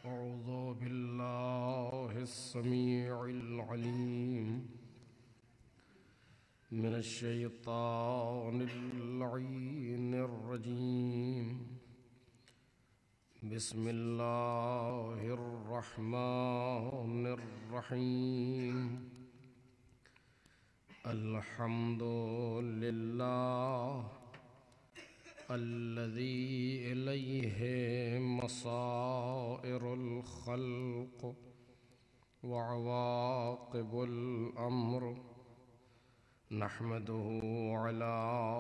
أعوذ بالله السميع العليم من الشيطان اللعين الرجيم. بسم الله الرحمن الرحيم. الحمد لله الذي إليه مصائر الخلق وعواقب الأمر. نحمده على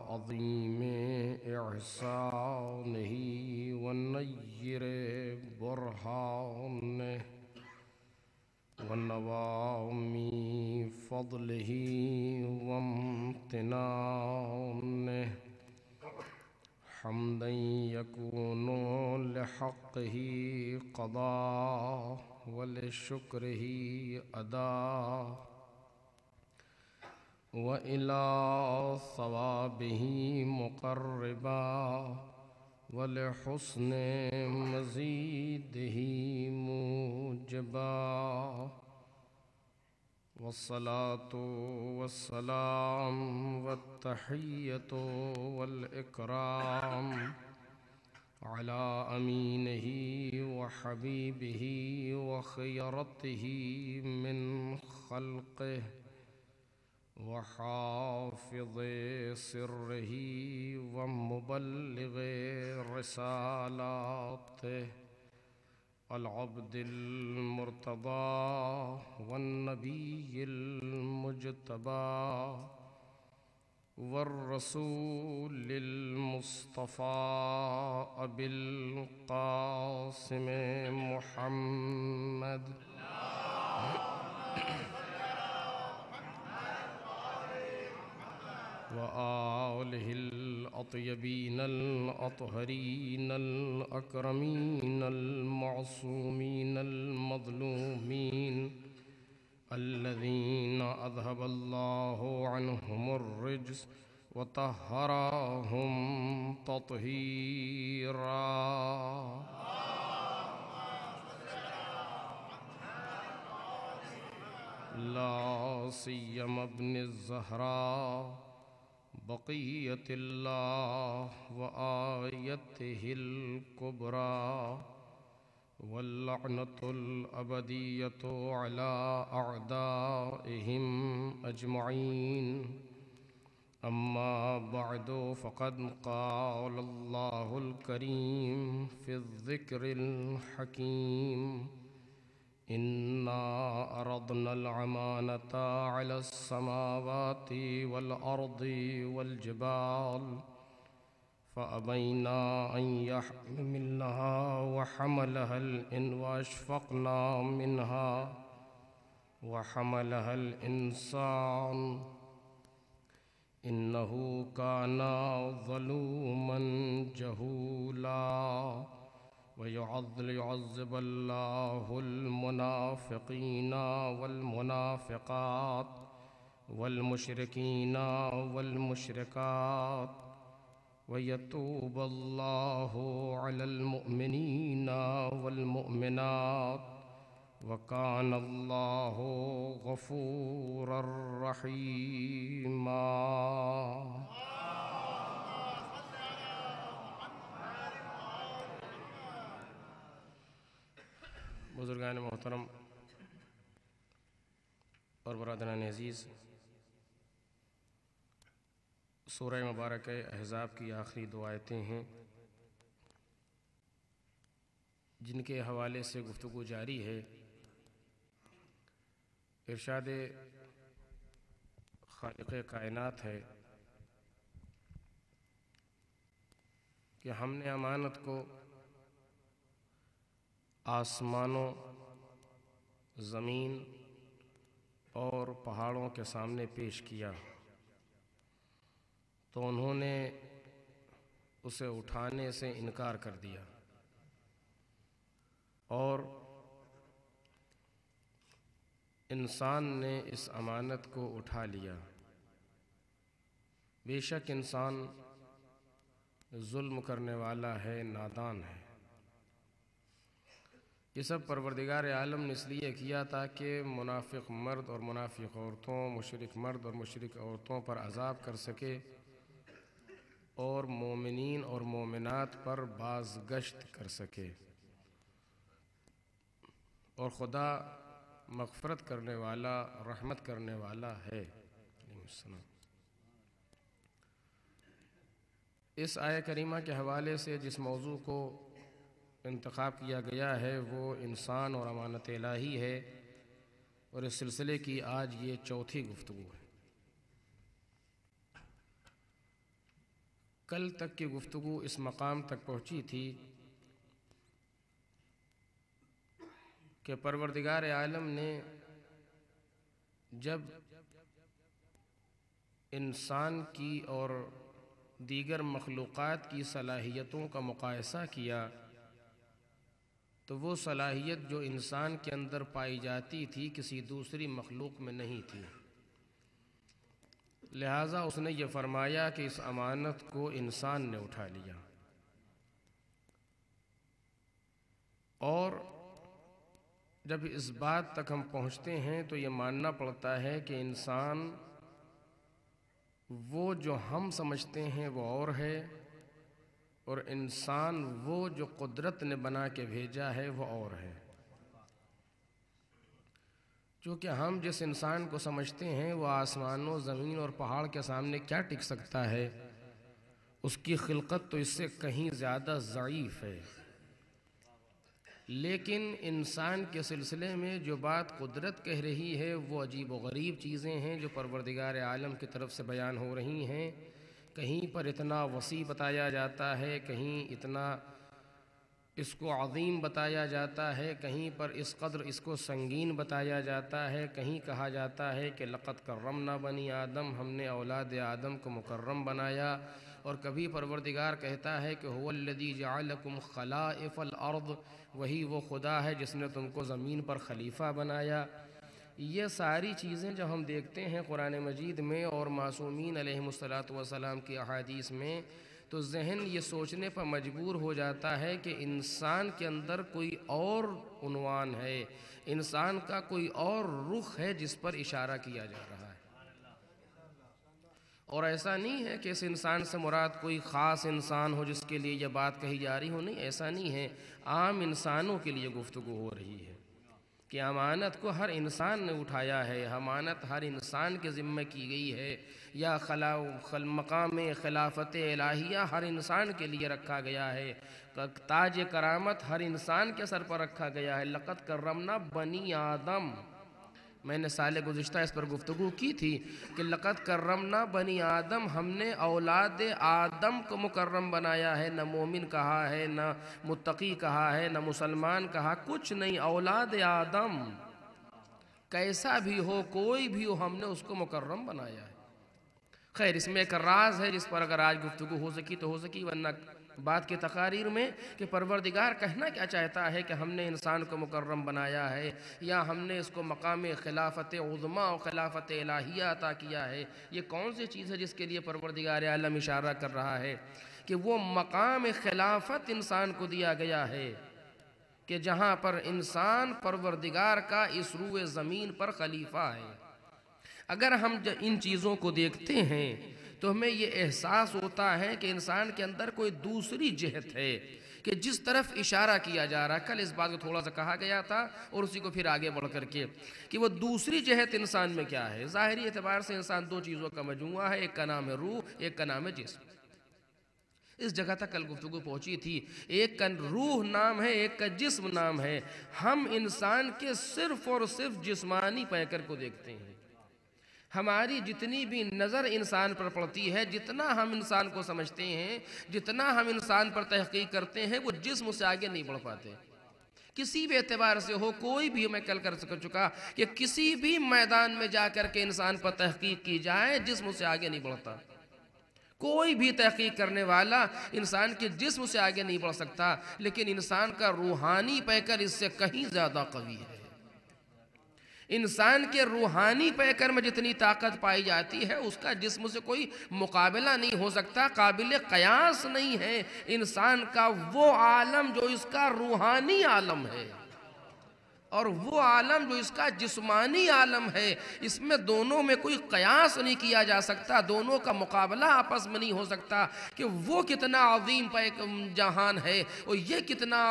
عظيم إحسانه ونير برهانه ونوام فضله وامتنانه، حمدا يكون لحقه قضاء ولشكره أداء، وإلى ثوابه مقربا ولحسن مزيده موجبا. والصلاة والسلام والتحية والإكرام على أمينه وحبيبه وخيرته من خلقه وحافظ سره ومبلغ رسالاته، العبد المرتضى والنبي المجتبى والرسول المصطفى أبي القاسم محمد وآله الأطيبين الأطهرين الأكرمين المعصومين المظلومين، الذين أذهب الله عنهم الرجس وطهرهم تطهيرا. لا سيما ابن الزهراء بقية الله وآيته الكبرى، واللعنة الأبدية على أعدائهم أجمعين. أما بعد، فقد قال الله الكريم في الذكر الحكيم: إنا عرضنا الأمانة على السماوات والأرض والجبال فأبينا أن يحملنها وحملها الإنسان إنه كان ظلوما جهولا. ويعذب الله المنافقين والمنافقات والمشركين والمشركات، ويتوب الله على المؤمنين والمؤمنات، وكان الله غفورا رحيما. بزرگان محترم اور برادران عزیز، سورہ مبارکہ احزاب کی آخری دو آیتیں ہیں جن کے حوالے سے گفتگو جاری ہے۔ ارشاد خالق کائنات ہے کہ ہم نے امانت کو آسمانوں، زمین اور پہاڑوں کے سامنے پیش کیا تو انہوں نے اسے اٹھانے سے انکار کر دیا، اور انسان نے اس امانت کو اٹھا لیا۔ بے شک انسان ظلم کرنے والا ہے، نادان ہے۔ یہ سب پروردگار عالم نے اس لیے کیا تاکہ منافق مرد اور منافق عورتوں، مشرک مرد اور مشرک عورتوں پر عذاب کر سکے اور مومنین اور مومنات پر بازگشت کر سکے۔ اور خدا مغفرت کرنے والا، رحمت کرنے والا ہے۔ اس آیہ کریمہ کے حوالے سے جس موضوع کو انتخاب کیا گیا ہے وہ انسان اور امانت الہی ہے، اور اس سلسلے کی آج یہ چوتھی گفتگو ہے۔ کل تک کی گفتگو اس مقام تک پہنچی تھی کہ پروردگار عالم نے جب انسان کی اور دیگر مخلوقات کی صلاحیتوں کا مقایسہ کیا تو وہ صلاحیت جو انسان کے اندر پائی جاتی تھی کسی دوسری مخلوق میں نہیں تھی، لہٰذا اس نے یہ فرمایا کہ اس امانت کو انسان نے اٹھا لیا۔ اور جب اس بات تک ہم پہنچتے ہیں تو یہ ماننا پڑتا ہے کہ انسان وہ جو ہم سمجھتے ہیں وہ اور ہے، اور انسان وہ جو قدرت نے بنا کے بھیجا ہے وہ اور ہے۔ چونکہ ہم جس انسان کو سمجھتے ہیں وہ آسمانوں، زمین اور پہاڑ کے سامنے کیا ٹک سکتا ہے، اس کی خلقت تو اس سے کہیں زیادہ ضعیف ہے۔ لیکن انسان کے سلسلے میں جو بات قدرت کہہ رہی ہے وہ عجیب و غریب چیزیں ہیں جو پروردگار عالم کی طرف سے بیان ہو رہی ہیں۔ کہیں پر اتنا وسیع بتایا جاتا ہے، کہیں اتنا اس کو عظیم بتایا جاتا ہے، کہیں پر اس قدر اس کو سنگین بتایا جاتا ہے، کہیں کہا جاتا ہے کہ لقد کرمنا بنی آدم، ہم نے اولاد آدم کو مکرم بنایا، اور کبھی پروردگار کہتا ہے کہ هو الذی جعلکم خلائف الارض، وہی وہ خدا ہے جس نے تم کو زمین پر خلیفہ بنایا۔ یہ ساری چیزیں جب ہم دیکھتے ہیں قرآن مجید میں اور معصومین علیہم السلام کی احادیث میں تو ذہن یہ سوچنے پر مجبور ہو جاتا ہے کہ انسان کے اندر کوئی اور عنوان ہے، انسان کا کوئی اور رخ ہے جس پر اشارہ کیا جا رہا ہے۔ اور ایسا نہیں ہے کہ اس انسان سے مراد کوئی خاص انسان ہو جس کے لیے یہ بات کہی جا رہی ہو، نہیں، ایسا نہیں ہے، عام انسانوں کے لیے گفتگو ہو رہی ہے کہ امانت کو ہر انسان نے اٹھایا ہے، امانت ہر انسان کے ذمہ کی گئی ہے، یا مقام خلافت الہیہ ہر انسان کے لیے رکھا گیا ہے، تاج کرامت ہر انسان کے سر پر رکھا گیا ہے۔ لقد کرمنا بنی آدم، میں نے سال گزشتہ اس پر گفتگو کی تھی کہ لقد کرمنا بنی آدم، ہم نے اولاد آدم کو مکرم بنایا ہے، نہ مومن کہا ہے، نہ متقی کہا ہے، نہ مسلمان کہا، کچھ نہیں، اولاد آدم کیسا بھی ہو، کوئی بھی ہو، ہم نے اس کو مکرم بنایا ہے۔ خیر، اس میں ایک راز ہے جس پر اگر آج گفتگو ہو سکی تو ہو سکی، ورنہ بات کی تقاریر میں کہ پروردگار کہنا کیا چاہتا ہے کہ ہم نے انسان کو مکرم بنایا ہے، یا ہم نے اس کو مقام خلافت عظمیٰ و خلافت الہیہ عطا کیا ہے، یہ کون سی چیز ہے جس کے لیے پروردگار عالم اشارہ کر رہا ہے کہ وہ مقام خلافت انسان کو دیا گیا ہے کہ جہاں پر انسان پروردگار کا اس روئے زمین پر خلیفہ ہے۔ اگر ہم ان چیزوں کو دیکھتے ہیں تو ہمیں یہ احساس ہوتا ہے کہ انسان کے اندر کوئی دوسری جہت ہے کہ جس طرف اشارہ کیا جا رہا ہے۔ کل اس بات کو تھوڑا سا کہا گیا تھا اور اسی کو پھر آگے بڑھ کر کے کہ وہ دوسری جہت انسان میں کیا ہے۔ ظاہری اعتبار سے انسان دو چیزوں کا مجموعہ ہے، ایک کا نام ہے روح، ایک کا نام ہے جسم۔ اس جگہ تک کل گفتگو پہنچی تھی، ایک کا روح نام ہے، ایک کا جسم نام ہے۔ ہم انسان کے صرف اور صرف جسمانی پیکر کو دیکھتے ہیں، ہماری جتنی بھی نظر انسان پر پڑتی ہے، جتنا ہم انسان کو سمجھتے ہیں، جتنا ہم انسان پر تحقیق کرتے ہیں، وہ جسم سے آگے نہیں بڑھ پاتے۔ کسی بھی اعتبار سے ہو، کوئی بھی، میں کل کر چکا کہ کسی بھی میدان میں جا کر کے انسان پر تحقیق کی جائے، جسم سے آگے نہیں بڑھتا۔ کوئی بھی تحقیق کرنے والا انسان کے جسم سے آگے نہیں بڑھ سکتا، لیکن انسان کا روحانی پیکر اس سے کہیں زیادہ قوی ہے۔ انسان کے روحانی پیکر میں جتنی طاقت پائی جاتی ہے اس کا جسم سے کوئی مقابلہ نہیں ہو سکتا، قابل قیاس نہیں ہے انسان کا وہ عالم جو اس کا روحانی عالم ہے۔ اور وہ عالم جو اس کا جسمانی عالم ہے، اس میں دونوں میں کوئی قیاس نہیں کیا جا سکتا، دونوں کا مقابلہ آپس میں نہیں ہو سکتا کہ وہ کتنا عظیم جہان ہے اور یہ کتنا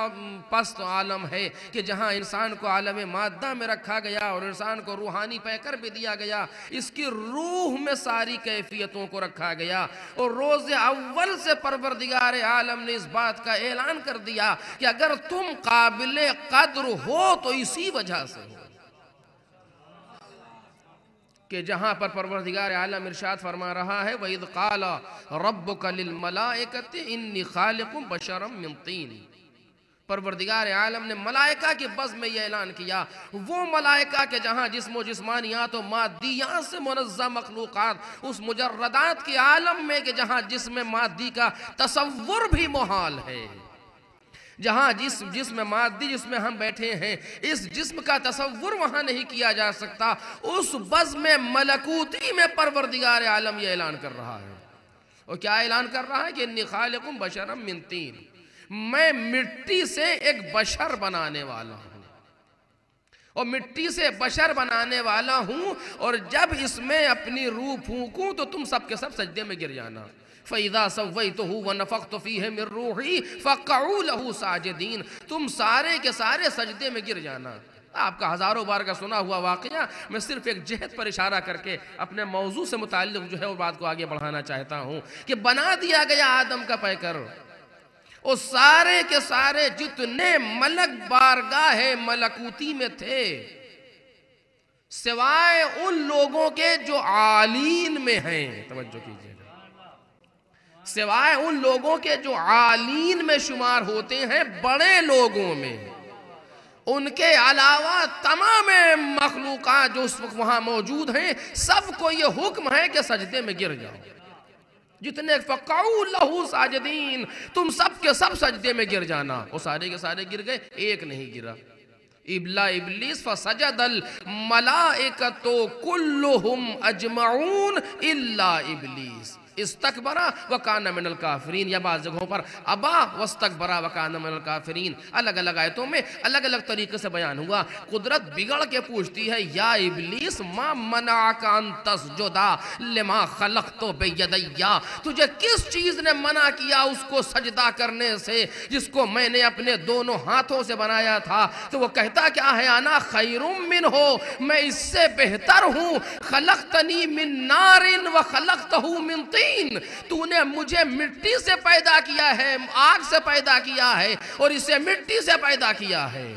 پست عالم ہے کہ جہاں انسان کو عالم مادہ میں رکھا گیا اور انسان کو روحانی پیکر بھی دیا گیا، اس کی روح میں ساری کیفیتوں کو رکھا گیا۔ اور روز اول سے پروردگار عالم نے اس بات کا اعلان کر دیا کہ اگر تم قابل قدر ہو تو اسی وجہ سے ہو، کہ جہاں پر پروردگار عالم ارشاد فرما رہا ہے وَإِذْ قَالَ رَبُّكَ لِلْمَلَائِكَةِ إِنِّي خَالِقٌ بَشَرًا مِّن طِينٍ۔ پروردگار عالم نے ملائکہ کے بز میں یہ اعلان کیا، وہ ملائکہ کے جہاں جسم و جسمانیات و مادیات سے منظم مخلوقات، اس مجردات کے عالم میں کہ جہاں جسم مادی کا تصور بھی محال ہے، جہاں جسم مادی جس میں ہم بیٹھے ہیں اس جسم کا تصور وہاں نہیں کیا جا سکتا، اس بزم ملکوتی میں پروردگار عالم یہ اعلان کر رہا ہے۔ اور کیا اعلان کر رہا ہے کہ انی خالق بشرا من طین، میں مٹی سے ایک بشر بنانے والا ہوں، اور مٹی سے بشر بنانے والا ہوں، اور جب اس میں اپنی روح پھونکوں تو تم سب کے سب سجدے میں گر جانا۔ فَإِذَا سَوَّيْتُهُ وَنَفَخْتُ فِيهِ مِن رُوحِي فَقَعُوا لَهُ سَاجِدِينَ، تم سارے کے سارے سجدے میں گر جانا۔ آپ کا ہزاروں بار کا سنا ہوا واقعہ، میں صرف ایک جہت پر اشارہ کر کے اپنے موضوع سے متعلق جو ہے وہ بات کو آگے بڑھانا چاہتا ہوں کہ بنا دیا گیا آدم کا پیکر، اور سارے کے سارے جتنے ملک بارگاہ ملکوتی میں تھے سوائے ان لوگوں کے جو عالین میں ہیں، توجہ کیجئے، سوائے ان لوگوں کے جو عالین میں شمار ہوتے ہیں، بڑے لوگوں میں، ان کے علاوہ تمام مخلوقات جو اس وقت وہاں موجود ہیں سب کو یہ حکم ہے کہ سجدے میں گر جاؤ۔ جتنے فَقَعُوا لَهُ سَاجِدِينَ، تم سب کے سب سجدے میں گر جانا۔ وہ سارے کے سارے گر گئے، ایک نہیں گرا۔ ابلا ابلیس فَسَجَدَ الْمَلَائِكَةُ كُلُّهُمْ أَجْمَعُونَ إِلَّا إِبْلِيسَ استکبر وکان من الکافرین، یا بعض جگہوں پر ابا واستکبر وکان من الکافرین، الگ الگ آیتوں میں الگ الگ طریقے سے بیان ہوا۔ قدرت بگڑ کے پوچھتی ہے یا ابلیس ما منعک ان تسجد لما خلقت بیدی، تجھے کس چیز نے منع کیا اس کو سجدہ کرنے سے جس کو میں نے اپنے دونوں ہاتھوں سے بنایا تھا؟ تو وہ کہتا کیا ہے، انا خیر منہ، میں اس سے بہتر ہوں، خلقتنی من نار وخلقتہ من طین، تو نے مجھے مٹی سے پیدا کیا ہے، آگ سے پیدا کیا ہے، اور اسے مٹی سے پیدا کیا ہے۔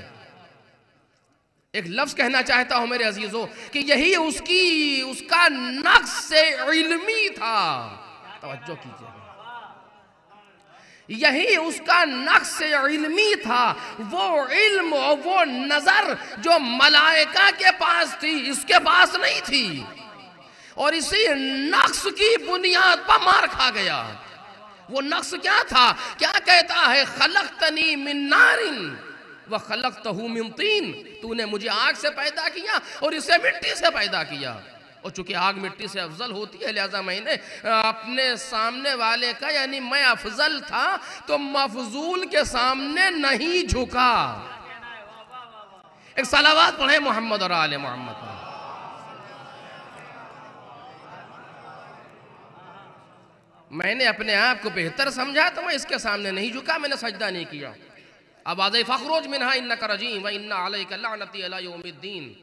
ایک لفظ کہنا چاہتا ہوں میرے عزیزو کہ یہی اس کا نقص علمی تھا، توجہ کیجئے، یہی اس کا نقص علمی تھا، وہ علم اور وہ نظر جو ملائکہ کے پاس تھی اس کے پاس نہیں تھی، اور اسی نقص کی بنیاد پر مار کھا گیا۔ وہ نقص کیا تھا؟ کیا کہتا ہے، خلقتنی من نار وخلقتہ من طین، تو نے مجھے آگ سے پیدا کیا اور اسے مٹی سے پیدا کیا، اور چونکہ آگ مٹی سے افضل ہوتی ہے لہذا میں نے اپنے سامنے والے کا، یعنی میں افضل تھا تو مفضول کے سامنے نہیں جھکا۔ ایک صلوات پڑھیں محمد اور آل محمد پر۔ میں نے اپنے آپ کو بہتر سمجھا تو میں اس کے سامنے نہیں جھکا، میں نے سجدہ نہیں کیا۔ اب آدھے فخروج منہا انکا رجیم و انہا علیکا لعنتی علی یوم الدین،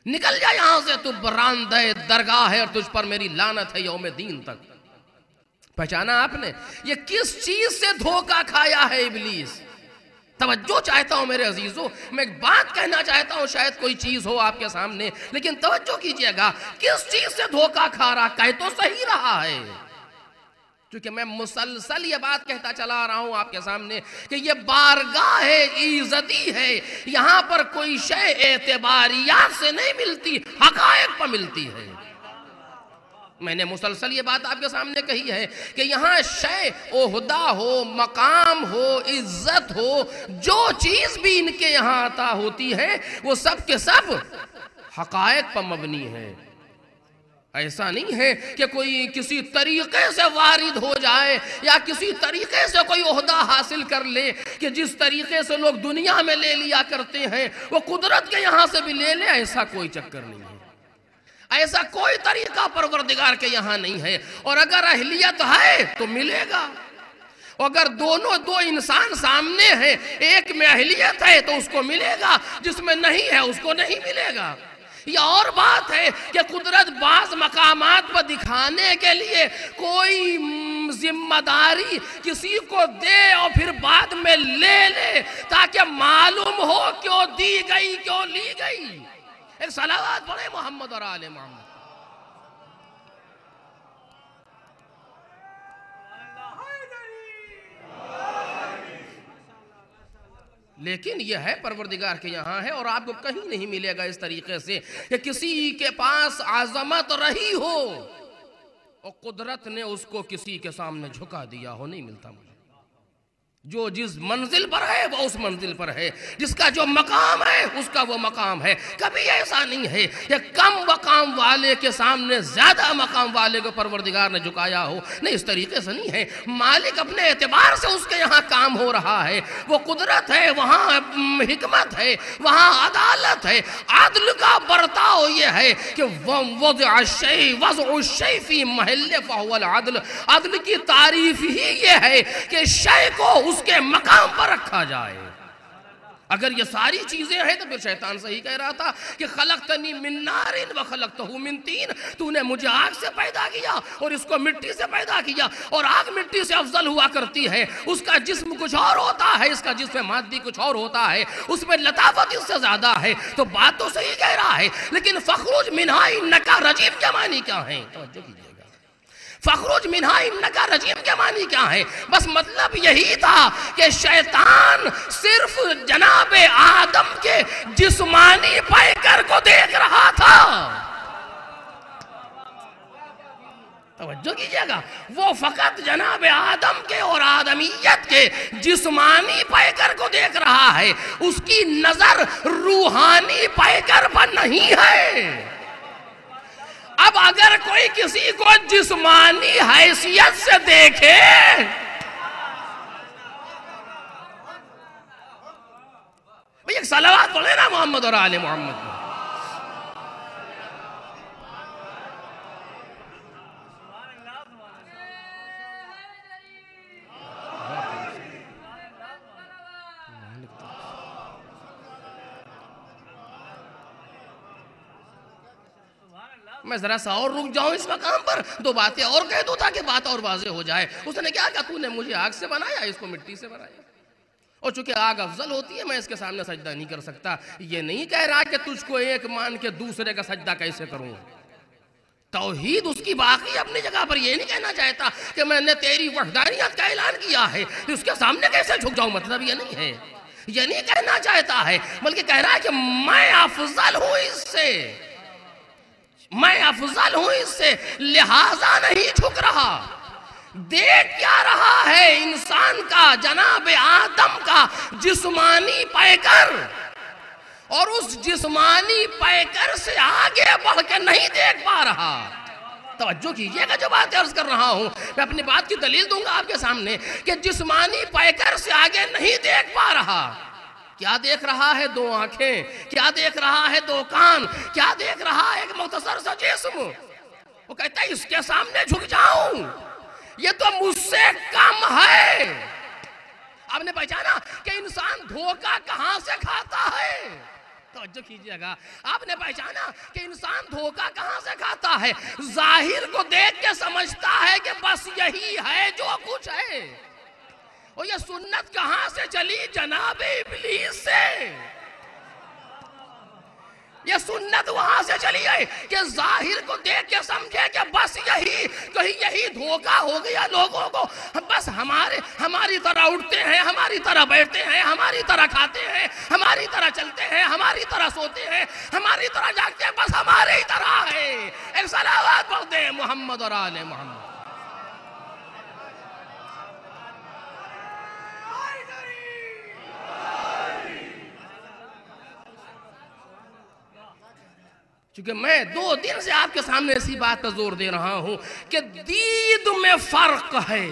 نکل جا یہاں سے، تو براندہ درگاہ ہے اور تجھ پر میری لعنت ہے یوم دین تک۔ پہچانا آپ نے یہ کس چیز سے دھوکہ کھایا ہے ابلیس؟ توجہ چاہتا ہوں میرے عزیزو، میں ایک بات کہنا چاہتا ہوں، شاید کوئی چیز ہو آپ کے سامنے، لیکن توجہ کیجئے گا، کس چیز سے دھوکہ کھا رہا؟ کہہ تو صحیح رہا ہے، کیونکہ میں مسلسل یہ بات کہتا چلا رہا ہوں آپ کے سامنے کہ یہ بارگاہ عزتی ہے، یہاں پر کوئی شے اعتباریات سے نہیں ملتی، حقائق پر ملتی ہے۔ میں نے مسلسل یہ بات آپ کے سامنے کہی ہے کہ یہاں شے عہدہ ہو، مقام ہو، عزت ہو، جو چیز بھی ان کے یہاں عطا ہوتی ہے وہ سب کے سب حقائق پر مبنی ہے۔ ایسا نہیں ہے کہ کوئی کسی طریقے سے وارد ہو جائے یا کسی طریقے سے کوئی عہدہ حاصل کر لے کہ جس طریقے سے لوگ دنیا میں لے لیا کرتے ہیں وہ قدرت کے یہاں سے بھی لے لے. ایسا کوئی چکر نہیں ہے, ایسا کوئی طریقہ پروردگار کے یہاں نہیں ہے. اور اگر اہلیت ہے تو ملے گا. اگر دو انسان سامنے ہیں, ایک میں اہلیت ہے تو اس کو ملے گا, جس میں نہیں ہے اس کو نہیں ملے گا. یہ اور بات ہے کہ قدرت بعض مقامات پر دکھانے کے لیے کوئی ذمہ داری کسی کو دے اور پھر بعد میں لے لے تاکہ معلوم ہو کیوں دی گئی, کیوں لی گئی. ایک صلوات پڑھیں محمد اور آل محمد. لیکن یہ ہے پروردگار کے یہاں ہے, اور آپ کو کہیں نہیں ملے گا اس طریقے سے کہ کسی کے پاس عظمت رہی ہو اور قدرت نے اس کو کسی کے سامنے جھکا دیا ہو. نہیں ملتا مجھے. جو جس منزل پر ہے وہ اس منزل پر ہے, جس کا جو مقام ہے اس کا وہ مقام ہے. کبھی ایسا نہیں ہے کہ کم مقام والے کے سامنے زیادہ مقام والے کو پروردگار نے جھکایا ہو. نہیں, اس طریقے سے نہیں ہے. مالک اپنے اعتبار سے اس کے یہاں کام ہو رہا ہے. وہ قدرت ہے, وہاں حکمت ہے, وہاں عدالت ہے. عدل کا برتاؤ یہ ہے کہ وضع الشیء فی محل فہو العدل. عدل کی تعریف ہی یہ ہے کہ شے کو اس کے مقام پر رکھا جائے. اگر یہ ساری چیزیں ہیں تو پھر شیطان صحیح کہہ رہا تھا کہ خلقتنی من نار وخلقتہ من طین. تو نے مجھے آگ سے پیدا کیا اور اس کو مٹی سے پیدا کیا, اور آگ مٹی سے افضل ہوا کرتی ہے. اس کا جسم کچھ اور ہوتا ہے, اس کا جسم مادی کچھ اور ہوتا ہے, اس میں لطافت اس سے زیادہ ہے. تو بات تو صحیح کہہ رہا ہے, لیکن فخرج منہا انکا رجیم کے معنی کیا ہیں؟ توجہ کیجئے. فخرج منہا انکا رجیم کے معنی کیا ہے؟ بس مطلب یہی تھا کہ شیطان صرف جناب آدم کے جسمانی پیکر کو دیکھ رہا تھا. توجہ کیجئے گا. وہ فقط جناب آدم کے اور آدمیت کے جسمانی پیکر کو دیکھ رہا ہے. اس کی نظر روحانی پیکر پر نہیں ہے. اب اگر کوئی کسی کو جسمانی حیثیت سے دیکھے ایک صلوات پڑھیں نا محمد اور آل محمد. میں ذرا سا اور رک جاؤں اس مقام پر, دو باتیں اور کہہ دوں تاکہ بات اور واضح ہو جائے. اس نے کیا کہا؟ تو نے مجھے آگ سے بنایا, اس کو مٹی سے بنایا, اور چونکہ آگ افضل ہوتی ہے میں اس کے سامنے سجدہ نہیں کر سکتا. یہ نہیں کہہ رہا کہ تجھ کو ایک مان کے دوسرے کا سجدہ کیسے کروں. توحید اس کی باقی اپنی جگہ پر. یہ نہیں کہنا چاہتا کہ میں نے تیری وحدانیت کا اعلان کیا ہے تو اس کے سامنے کیسے جھک جاؤں. مطلب یہ نہیں ہے, یہ نہیں کہنا چاہتا ہے, بلکہ کہہ رہا ہے کہ میں افضل ہوں اس سے, میں افضل ہوں اس سے, لہٰذا نہیں جھک رہا. دیکھ کیا رہا ہے؟ انسان کا, جناب آدم کا جسمانی پیکر, اور اس جسمانی پیکر سے آگے بڑھ کے نہیں دیکھ پا رہا. توجہ کیجئے گا جو بات عرض کر رہا ہوں. میں اپنی بات کی دلیل دوں گا آپ کے سامنے کہ جسمانی پیکر سے آگے نہیں دیکھ پا رہا. کیا دیکھ رہا ہے؟ دو آنکھیں. کیا دیکھ رہا ہے؟ دو کان. کیا دیکھ رہا ہے؟ ایک مختصر سا جسم. وہ کہتا ہے اس کے سامنے جھک جاؤں, یہ تو مجھ سے کم ہے. آپ نے پہچانا کہ انسان دھوکہ کہاں سے کھاتا ہے. توجہ کیجئے گا. آپ نے پہچانا کہ انسان دھوکہ کہاں سے کھاتا ہے. ظاہر کو دیکھ کے سمجھتا ہے کہ بس یہی ہے جو کچھ ہے. اور یہ سنت کہاں سے چلی؟ جناب ابلیس سے. یہ سنت وہاں سے چلی ہے کہ ظاہر کو دیکھ کے سمجھے کہ بس یہی دھوکہ ہو گیا لوگوں کو. بس ہماری طرح اٹھتے ہیں, ہماری طرح بیٹھتے ہیں, ہماری طرح کھاتے ہیں, ہماری طرح چلتے ہیں, ہماری طرح سوتے ہیں, ہماری طرح جاگتے ہیں, بس ہمارے ہی طرح ہے. ایک صلوات پڑھ دیں محمد اور آل محمد. چونکہ میں 2 دن سے آپ کے سامنے اسی بات پر زور دے رہا ہوں کہ دید میں فرق ہے،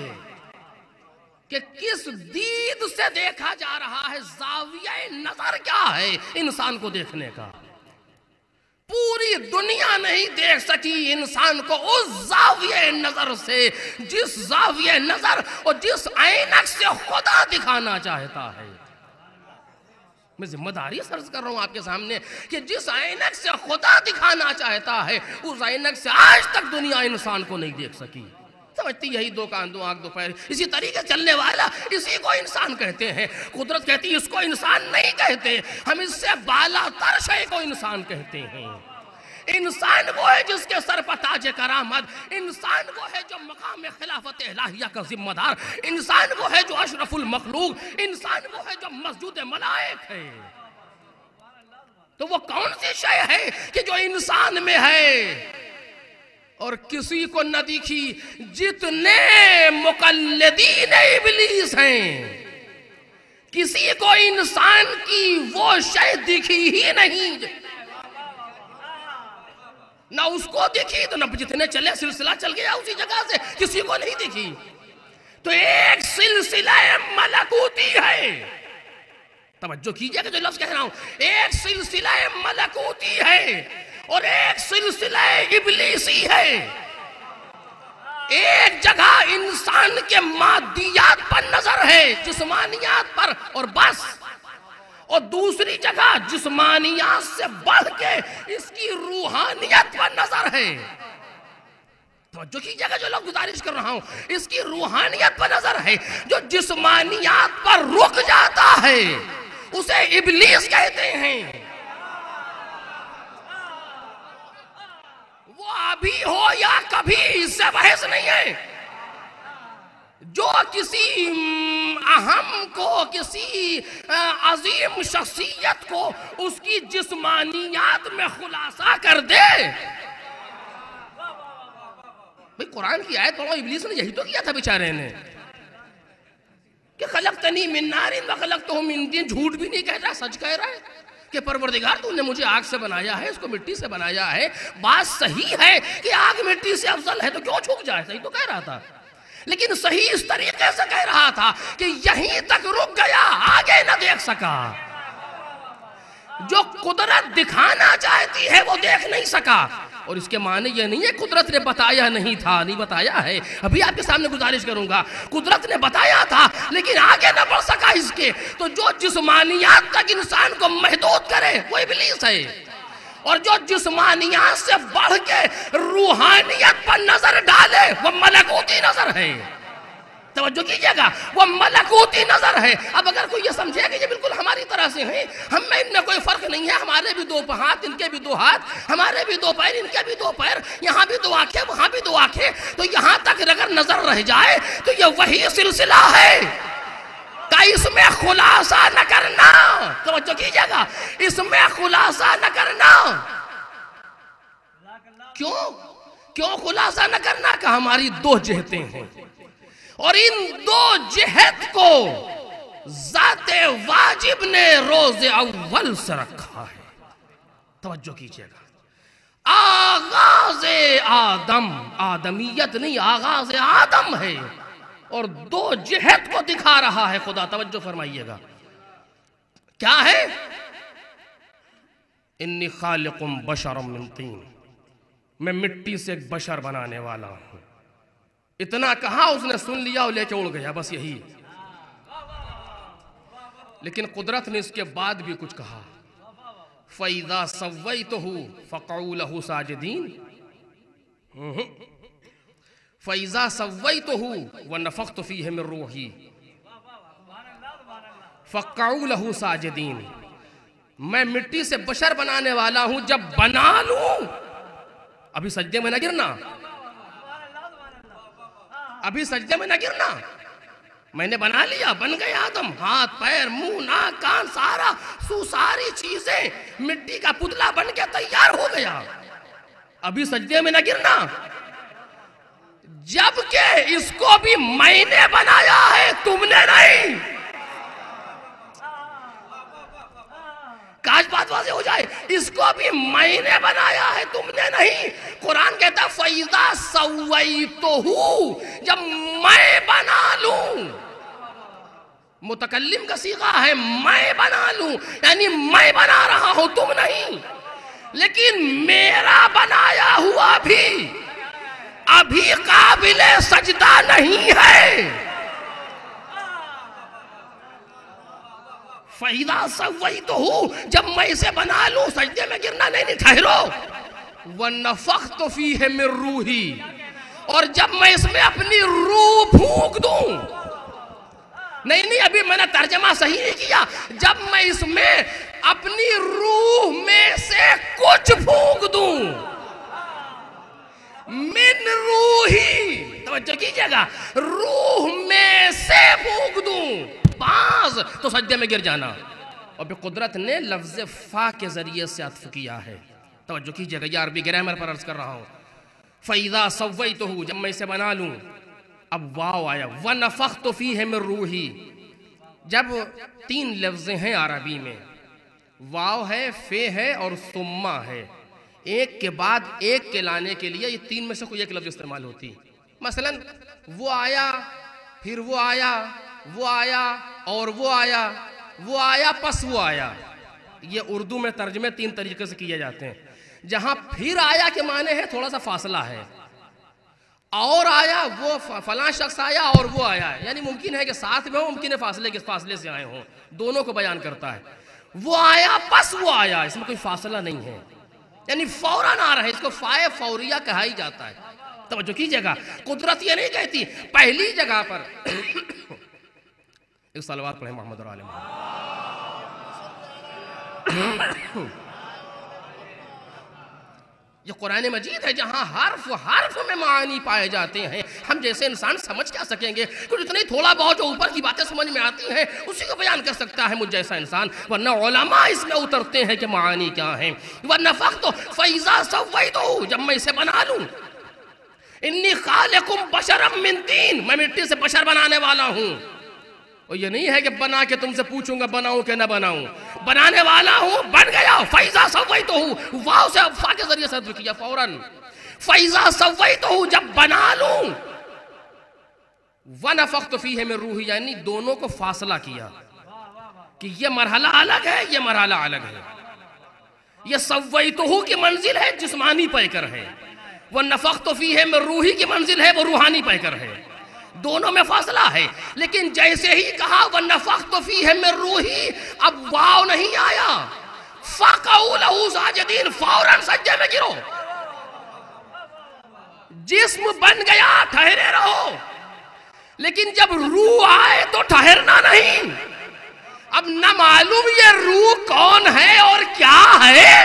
کہ کس دید سے دیکھا جا رہا ہے، زاویہ نظر کیا ہے انسان کو دیکھنے کا۔ پوری دنیا نہیں دیکھ سکی انسان کو اس زاویہ نظر سے، جس زاویہ نظر اور جس عینک سے خدا دکھانا چاہتا ہے۔ میں ذمہ داری عرض کر رہا ہوں آپ کے سامنے کہ جس عینک سے خدا دکھانا چاہتا ہے، اس عینک سے آج تک دنیا انسان کو نہیں دیکھ سکی۔ سمجھتی یہی 2 کان 2 آنکھ 2 پیر، اسی طریقے چلنے والا، اسی کو انسان کہتے ہیں۔ قدرت کہتی ہے اس کو انسان نہیں کہتے، ہم اس سے بالا تر شے کو انسان کہتے ہیں۔ انسان وہ ہے جس کے سر پر تاج کرامت، انسان وہ ہے جو مقام خلافت الہیہ کا ذمہ دار، انسان وہ ہے جو اشرف المخلوق، انسان وہ ہے جو مسجود ملائک ہے۔ تو وہ کون سی شے ہے کہ جو انسان میں ہے اور کسی کو نہ دکھی؟ جتنے مقلدین ابلیس ہیں، کسی کو انسان کی وہ شے دکھی ہی نہیں، نہ اس کو دکھی تو نہ جتنے چلے سلسلہ چل گیا اسی جگہ سے، کسی کو نہیں دکھی۔ تو ایک سلسلہ ملکوتی ہے، توجہ کیجئے کہ جو لفظ کہہ رہا ہوں، ایک سلسلہ ملکوتی ہے اور ایک سلسلہ ابلیسی ہے۔ ایک جگہ انسان کے مادیات پر نظر ہے، جسمانیات پر اور بس، اور دوسری جگہ جسمانیات سے بڑھ کے اس کی روحانیت پر نظر ہے۔ توجہ کیجئے گا جو لوگ گزارش کر رہا ہوں، اس کی روحانیت پر نظر ہے۔ جو جسمانیات پر رک جاتا ہے اسے ابلیس کہتے ہیں۔ وہ ابھی ہو یا کبھی، اس سے بحث نہیں ہے۔ جو کسی اہم کو، کسی عظیم شخصیت کو اس کی جسمانیات میں خلاصہ کر دے، بھئی قرآن کی آیت پڑھو، ابلیس نے یہی تو کیا تھا بیچارے نے کہ خلقتنی من نار وخلقتہ من طین، جھوٹ بھی نہیں کہہ رہا، سچ کہہ رہا ہے کہ پروردگار تو نے مجھے آگ سے بنایا ہے، اس کو مٹی سے بنایا ہے۔ بات صحیح ہے کہ آگ مٹی سے افضل ہے تو کیوں جھک جائے، صحیح تو کہہ رہا تھا، لیکن صحیح اس طریقے سے کہہ رہا تھا کہ یہیں تک رک گیا، آگے نہ دیکھ سکا۔ جو قدرت دکھانا چاہتی ہے وہ دیکھ نہیں سکا، اور اس کے معنی یہ نہیں ہے قدرت نے بتایا نہیں تھا، نہیں بتایا ہے۔ ابھی آپ کے سامنے گزارش کروں گا، قدرت نے بتایا تھا لیکن آگے نہ بڑھ سکا اس کے۔ تو جو جسمانیات تک انسان کو محدود کرے وہ ابلیس ہے، اور جو جسمانیات سے بڑھ کے روحانیت پر نظر ڈالے وہ ملکوتی نظر ہے۔ توجہ کیجئے گا، وہ ملکوتی نظر ہے۔ اب اگر کوئی یہ سمجھے کہ یہ بالکل ہماری طرح سے ہیں، ہم میں ان میں کوئی فرق نہیں ہے، ہمارے بھی 2 ہاتھ، ان کے بھی 2 ہاتھ، ہمارے بھی 2 پیر، ان کے بھی 2 پیر، یہاں بھی 2 آنکھیں، وہاں بھی 2 آنکھیں، تو یہاں تک اگر نظر رہ جائے تو یہ وہی سلسلہ ہے کہ اس میں خلاصہ نہ کرنا۔ توجہ کیجئے گا، اس میں خلاصہ نہ کرنا۔ کیوں خلاصہ نہ کرنا؟ کہ ہماری 2 جہتیں ہیں، اور ان 2 جہت کو ذات واجب نے روز اول سے رکھا ہے۔ توجہ کیجئے گا، آغاز آدم، آدمیت نہیں، آغاز آدم ہے، اور 2 جہت کو دکھا رہا ہے خدا۔ توجہ فرمائیے گا، کیا ہے؟ انی خالق بشرا من طین، میں مٹی سے ایک بشر بنانے والا ہوں۔ اتنا کہا، اس نے سن لیا اور لے کے اڑ گیا، بس یہی۔ لیکن قدرت نے اس کے بعد بھی کچھ کہا، فَإِذَا سَوَّيْتُهُ فَقَعُوا لَهُ سَاجِدِينَ، فَإِذَا سَوَّيْتُهُ وَنَفَخْتُ فِيهِ مِن رُوحِي فَقَعُوا لَهُ سَاجِدِينَ، میں مٹی سے بشر بنانے والا ہوں، جب بنا لوں ابھی سجدے میں نہ گرنا، ابھی سجدے میں نہ گرنا، میں نے بنا لیا، بن گئے آدم، ہاتھ پیر منہ ناک کان سارا ساری چیزیں، مٹی کا پتلا بن کے تیار ہو گیا، ابھی سجدے میں نہ گرنا، جبکہ اس کو بھی میں نے بنایا ہے، تم نے نہیں۔ کاش بات واضح ہو جائے، اس کو بھی میں نے بنایا ہے، تم نے نہیں۔ قرآن کہتا ہے فَإِذَا سَوَّيْتُهُ، جب میں بنا لوں، متکلم کا صیغہ ہے میں بنا لوں، یعنی میں بنا رہا ہوں، تم نہیں، لیکن میرا بنایا ہوا بھی ابھی قابل سجدہ نہیں ہے۔ فَإِذَا سَوَّيْتُهُ، جب میں اسے بنا لوں، سجدے میں گرنا نہیں، ٹھہرو۔ وَنَفَخْتُ فِيهِ مِن رُوحِي، اور جب میں اس میں اپنی روح پھونک دوں، نہیں ابھی میں نے ترجمہ صحیح نہیں کیا، جب میں اس میں اپنی روح میں سے کچھ پھونک دوں، من روحی، توجہ کیجئے گا، روح میں سے پھونک دوں، بعض تو سجدے میں گر جانا، اور پھر قدرت نے لفظ فا کے ذریعے سے عطف کیا ہے، توجہ کیجئے گا، یہ عربی گرامر پر عرض کر رہا ہوں۔ فَإِذَا سَوَّيْتُهُ، جب میں اسے بنا لوں، اب واو آیا، وَنَفَخْتُ فِيهِ مِن رُوحِي، جب تین لفظیں ہیں عربی میں، واو ہے، فے ہے اور ثم ہے، ایک کے بعد ایک کے لانے کے لیے یہ تین میں سے کوئی ایک لفظ استعمال ہوتی، مثلا وہ آیا، پھر وہ آیا، وہ آیا اور وہ آیا، وہ آیا پس وہ آیا، یہ اردو میں ترجمے تین طریقے سے کیے جاتے ہیں۔ جہاں پھر آیا کے معنی ہے تھوڑا سا فاصلہ ہے، اور آیا وہ فلاں شخص آیا اور وہ آیا ہے، یعنی ممکن ہے کہ ساتھ میں ہو، ممکن ہے فاصلے سے آئے ہوں، دونوں کو بیان کرتا ہے۔ وہ آیا پس وہ آیا، اس میں کوئی فاصلہ نہیں ہے، یعنی فوراً آ رہا ہے، اس کو فائے فوریہ کہا ہی جاتا ہے۔ توجہ کیجئے گا، قدرت یہ نہیں کہتی پہلی جگہ پر ایک صلوات پڑھیں محمد اور آل محمد۔ یہ قرآن مجید ہے جہاں حرف میں معانی پائے جاتے ہیں، ہم جیسے انسان سمجھ کیا سکیں گے، کیونکہ اتنی تھوڑا بہت جو اوپر کی باتیں سمجھ میں آتی ہیں اسی کو بیان کر سکتا ہے مجھ جیسا انسان، ورنہ علماء اس میں اترتے ہیں کہ معانی کیا ہیں۔ وَنَفَخْتُ فَإِذَا سَوَّيْتُهُ، جب میں اسے بنا لوں، انی خالقم بشرم من طین، میں مٹی سے بشر بنانے والا ہوں، اور یہ نہیں ہے کہ بنا کے تم سے پوچھوں گا بناؤں کہ نہ بناؤں، بنانے والا ہوں، بن گیا۔ فَإِذَا سَوَّيْتُهُ، واو سے فا کے ذریعے سے کیا فوراً، فَإِذَا سَوَّيْتُهُ، جب بنا لوں، وَنَفَخْتُ فِيهِ مِن رُوحِي، یعنی دونوں کو فاصلہ کیا کہ یہ مرحلہ الگ ہے، یہ مرحلہ الگ ہے، یہ سَوَّيْتُهُ کی منزل ہے، جسمانی پیکر ہے، وَنَفَخْتُ فِيهِ مِن رُوحِي کی منزل ہے، وہ روحانی پیکر ہے، دونوں میں فاصلہ ہے۔ لیکن جیسے ہی کہا وَنَفَخْتُ فِيهِ مِن رُوحِي، اب واو نہیں آیا، فَقَعُوا لَهُ سَاجِدِينَ، فوراً سجدے میں گرو، جسم بن گیا، ٹھہرے رہو، لیکن جب روح آئے تو ٹھہرنا نہیں، اب نہ معلوم یہ روح کون ہے اور کیا ہے،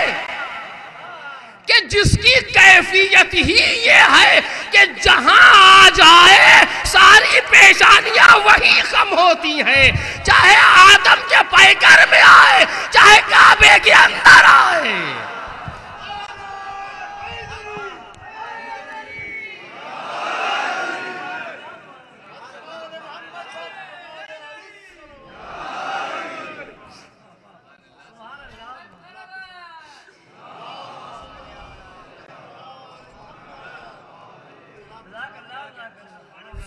کہ جس کی کیفیت ہی یہ ہے کہ جہاں آ جائے ساری پیشانیاں وہی خم ہوتی ہیں، چاہے آدم کے پیکر میں آئے، چاہے کعبے کے اندر آئے۔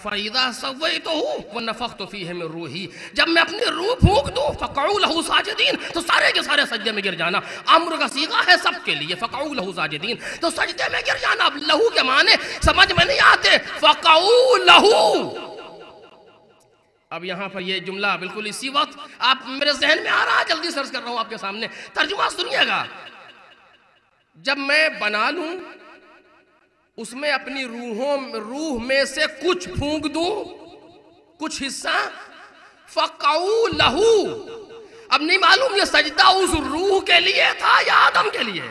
فَإِذَا سَوَّيْتُهُ وَنَفَخْتُ فِيهِ مِن رُوحِي، جب میں اپنی روح پھونک دوں، فَقَعُوا لَهُ سَاجِدِينَ، تو سارے کے سارے سجدے میں گر جانا، امر کا صیغہ ہے سب کے لیے، فَقَعُوا لَهُ سَاجِدِينَ، تو سجدے میں گر جانا۔ اب لہو کے معنی سمجھ میں نہیں آتے، فَقَعُوا لَهُ، اب یہاں پر یہ جملہ بالکل اسی وقت آپ میرے ذہن میں آ رہا ہے، جلدی سرچ کر رہا ہوں آپ کے سامنے، ترجمہ سنیے گا، جب میں بنا لوں، اس میں اپنی روح میں سے کچھ پھونک دوں، کچھ حصہ، فَقَعُوا لَهُ، اب نہیں معلوم یہ سجدہ اس روح کے لیے تھا یا آدم کے لیے،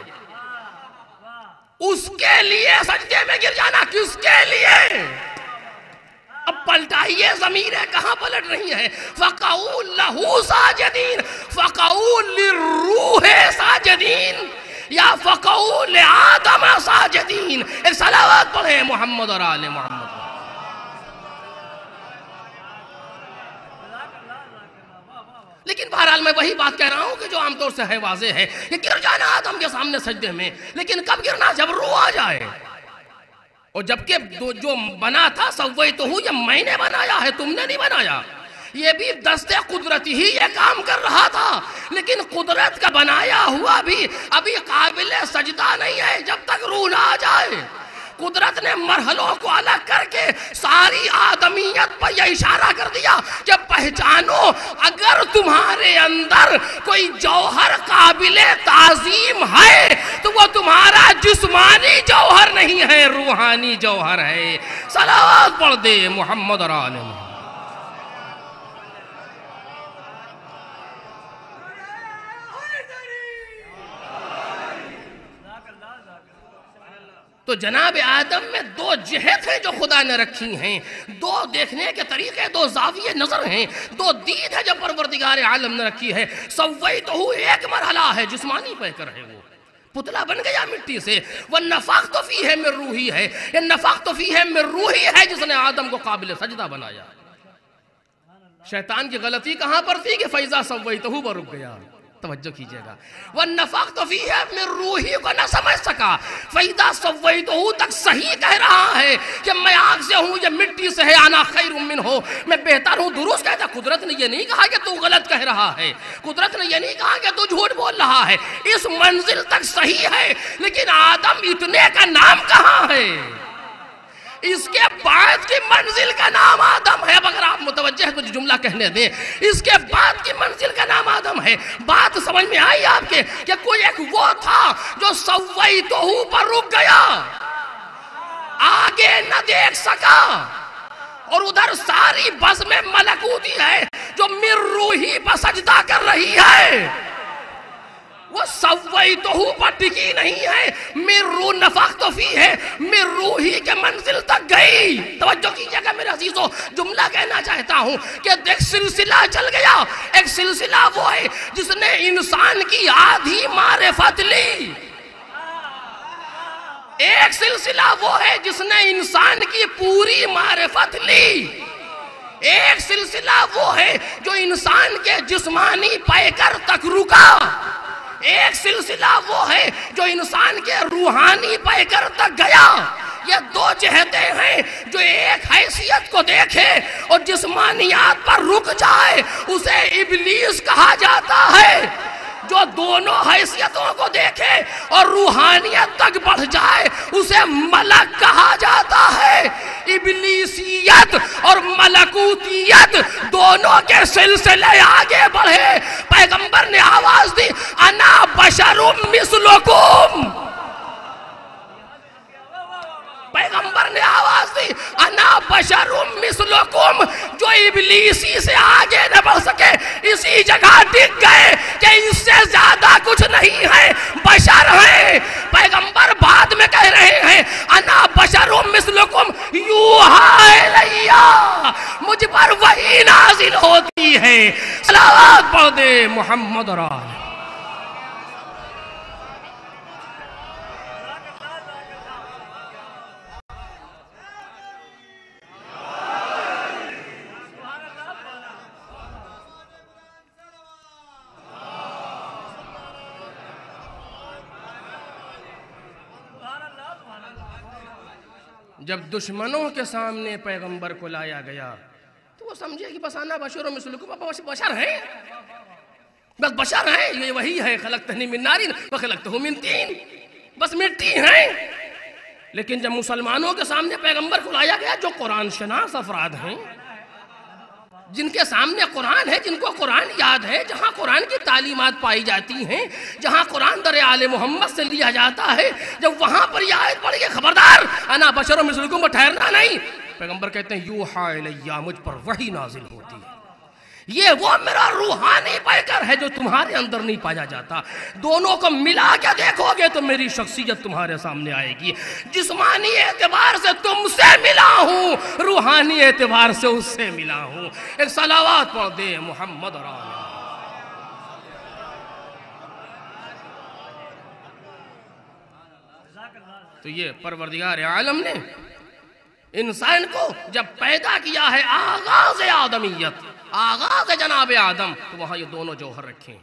اس کے لیے سجدے میں گر جانا، کس کے لیے؟ اب پلٹائیے، ضمیریں کہاں پلٹ رہی ہیں، فَقَعُوا لَهُ سَاجِدِينَ، فَقَعُوا لِلرُّوحِ سَاجِدِينَ، یا فَقَعُوا لِآدَمَ سَاجِدِينَ۔ ایک صلوات پڑھیں محمد اور آل محمد۔ لیکن بہرحال میں وہی بات کہہ رہا ہوں کہ جو عام طور سے ہے واضح ہے کہ گر جانا آدم کے سامنے سجدے میں، لیکن کب گرنا؟ جب روح آ جائے. اور جبکہ جو بنا تھا سویتہ، یہ میں نے بنایا ہے، تم نے نہیں بنایا. یہ بھی دست قدرتی ہی یہ کام کر رہا تھا، لیکن قدرت کا بنایا ہوا بھی ابھی قابل سجدہ نہیں ہے جب تک روح نہ آ جائے. قدرت نے مرحلوں کو الگ کر کے ساری آدمیت پر یہ اشارہ کر دیا کہ پہچانو، اگر تمہارے اندر کوئی جوہر قابل تعظیم ہے تو وہ تمہارا جسمانی جوہر نہیں ہے، روحانی جوہر ہے. صلوات پڑھ دے محمد اور آل محمد. تو جناب آدم میں دو جہت ہیں جو خدا نے رکھی ہیں، دو دیکھنے کے طریقے، دو زاویے نظر ہیں، دو دید ہے جو پروردگار عالم نے رکھی ہے. سویتہ ایک مرحلہ ہے، جسمانی پیکر ہے، وہ پتلا بن گیا مٹی سے. وَنَفَخْتُ فِيهِ مِن روحی ہے، یہ نفخت فیہ من روحی ہے جس نے آدم کو قابل سجدہ بنایا. شیطان کی غلطی کہاں پر تھی کہ فَإِذَا سَوَّيْتُهُ پر رک گیا. توجہ کیجئے گا. وَنَّفَخْتُ فِيهِ مِن روحی کو نہ سمجھ سکا. فَإِذَا سَوَّيْتُهُ تک صحیح کہہ رہا ہے کہ میں آگ سے ہوں، یہ مٹی سے ہے، انا خیر منہ، میں بہتر ہوں. درست کہتا. قدرت نے یہ نہیں کہا کہ تو غلط کہہ رہا ہے، قدرت نے یہ نہیں کہا کہ تو جھوٹ بول رہا ہے. اس منزل تک صحیح ہے، لیکن آدم اتنے کا نام کہاں ہے؟ اس کے بعد کی منزل کا نام آدم ہے. اب اگر آپ متوجہ ہیں تو جملہ کہنے دیں. اس کے بعد کی منزل کا نام آدم ہے. بات سمجھ میں آئی آپ کے کہ کوئی ایک وہ تھا جو سویتہ پر رک گیا، آگے نہ دیکھ سکا، اور ادھر ساری بزم ملکوتی ہے جو من روحی پر سجدہ کر رہی ہے. وہ سویتہ پر ٹکی نہیں ہے، من روح نفخت فیہ من روحی کے منزل تک گئی. توجہ کیجئے گا میرے عزیزو، جملہ کہنا چاہتا ہوں کہ دیکھ سلسلہ چل گیا. ایک سلسلہ وہ ہے جس نے انسان کی آدھی معرفت لی، ایک سلسلہ وہ ہے جس نے انسان کی پوری معرفت لی، ایک سلسلہ وہ ہے جو انسان کے جسمانی پیکر تک رکا، ایک سلسلہ وہ ہے جو انسان کے روحانی پیکر تک گیا. یہ دو جہتیں ہیں. جو ایک حیثیت کو دیکھے اور جسمانیات پر رک جائے اسے ابلیس کہا جاتا ہے. جو دونوں حیثیتوں کو دیکھے اور روحانیت تک بڑھ جائے اسے ملک کہا جاتا ہے. ابلیسیت اور ملکوتیت دونوں کے سلسلے آگے بڑھے. پیغمبر نے آواز دی، انا بشر مثلکم. پیغمبر نے آواز دی، انا بشر مثلکم. جو ابلیسی سے آگے نہ بڑھ سکے اسی جگہ ٹک گئے کہ اس سے زیادہ کچھ نہیں ہے، بشر ہیں. پیغمبر بعد میں کہہ رہے ہیں، انا بشر مثلکم یوحی الیہ، مجھ پر وحی نازل ہوتی ہے. صلوات پڑھ دے محمد اور آل. جب دشمنوں کے سامنے پیغمبر کو لایا گیا تو وہ سمجھے کہ بس انا بشر مثلکم، بشر ہیں، بس بشر ہیں. یہ وہی ہے، خلقتنی من نار وخلقتہ من طین، بس مٹی ہیں. لیکن جب مسلمانوں کے سامنے پیغمبر کو لایا گیا جو قرآن شناس افراد ہیں، جن کے سامنے قرآن ہے، جن کو قرآن یاد ہے، جہاں قرآن کی تعلیمات پائی جاتی ہیں، جہاں قرآن در آل محمد سے لیا جاتا ہے، جب وہاں پر یہ آیت پڑھ گئی، خبردار انا بشر مثلکم پر ٹھہرنا نہیں. پیغمبر کہتے ہیں یوحی الیہ، مجھ پر وحی نازل ہوتی ہے. یہ وہ میرا روحانی پیکر ہے جو تمہارے اندر نہیں پایا جاتا. دونوں کو ملا کے دیکھو گے تو میری شخصیت تمہارے سامنے آئے گی. جسمانی اعتبار سے تم سے ملا ہوں، روحانی اعتبار سے اس سے ملا ہوں. ایک صلوات پڑھ دے محمد اور آل. تو یہ پروردگار عالم نے انسان کو جب پیدا کیا ہے آغاز آدمیت، آغاز جناب آدم، تو وہاں یہ دونوں جوہر رکھیں۔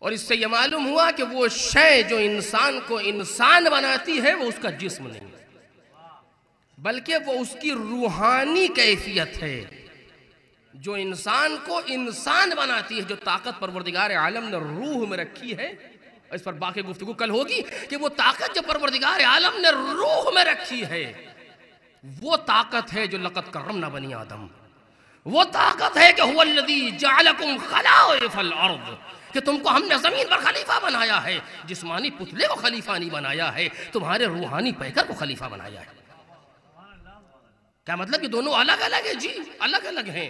اور اس سے یہ معلوم ہوا کہ وہ شے جو انسان کو انسان بناتی ہے وہ اس کا جسم نہیں، بلکہ وہ اس کی روحانی کیفیت ہے جو انسان کو انسان بناتی ہے، جو طاقت پروردگار عالم نے روح میں رکھی ہے۔ اس پر باقی گفتگو کل ہوگی کہ وہ طاقت جو پروردگار عالم نے روح میں رکھی ہے وہ طاقت ہے جو لقد کرمنا بنی آدم، وہ طاقت ہے کہ هو الذی جعلکم خلائف الارض، کہ تم کو ہم نے زمین پر خلیفہ بنایا ہے۔ جسمانی پتلے کو خلیفہ نہیں بنایا ہے، تمہارے روحانی پیکر کو خلیفہ بنایا ہے۔ کیا مطلب کہ دونوں الگ الگ ہیں؟ جی الگ الگ ہیں۔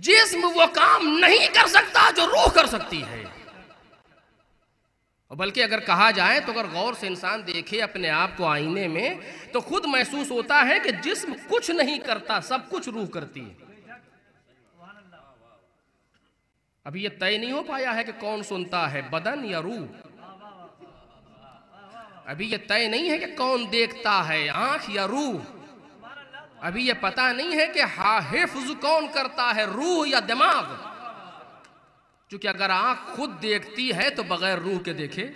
جسم وہ کام نہیں کر سکتا جو روح کر سکتی ہے، بلکہ اگر کہا جائے تو اگر غور سے انسان دیکھے اپنے آپ کو آئینے میں تو خود محسوس ہوتا ہے کہ جسم کچھ نہیں کرتا، سب کچھ روح کرتی ہے۔ ابھی یہ طے نہیں ہو پایا ہے کہ کون سنتا ہے، بدن یا روح۔ ابھی یہ طے نہیں ہے کہ کون دیکھتا ہے، آنکھ یا روح۔ ابھی یہ پتہ نہیں ہے کہ حفظ کون کرتا ہے، روح یا دماغ۔ چونکہ اگر آنکھ خود دیکھتی ہے تو بغیر روح کے دیکھے۔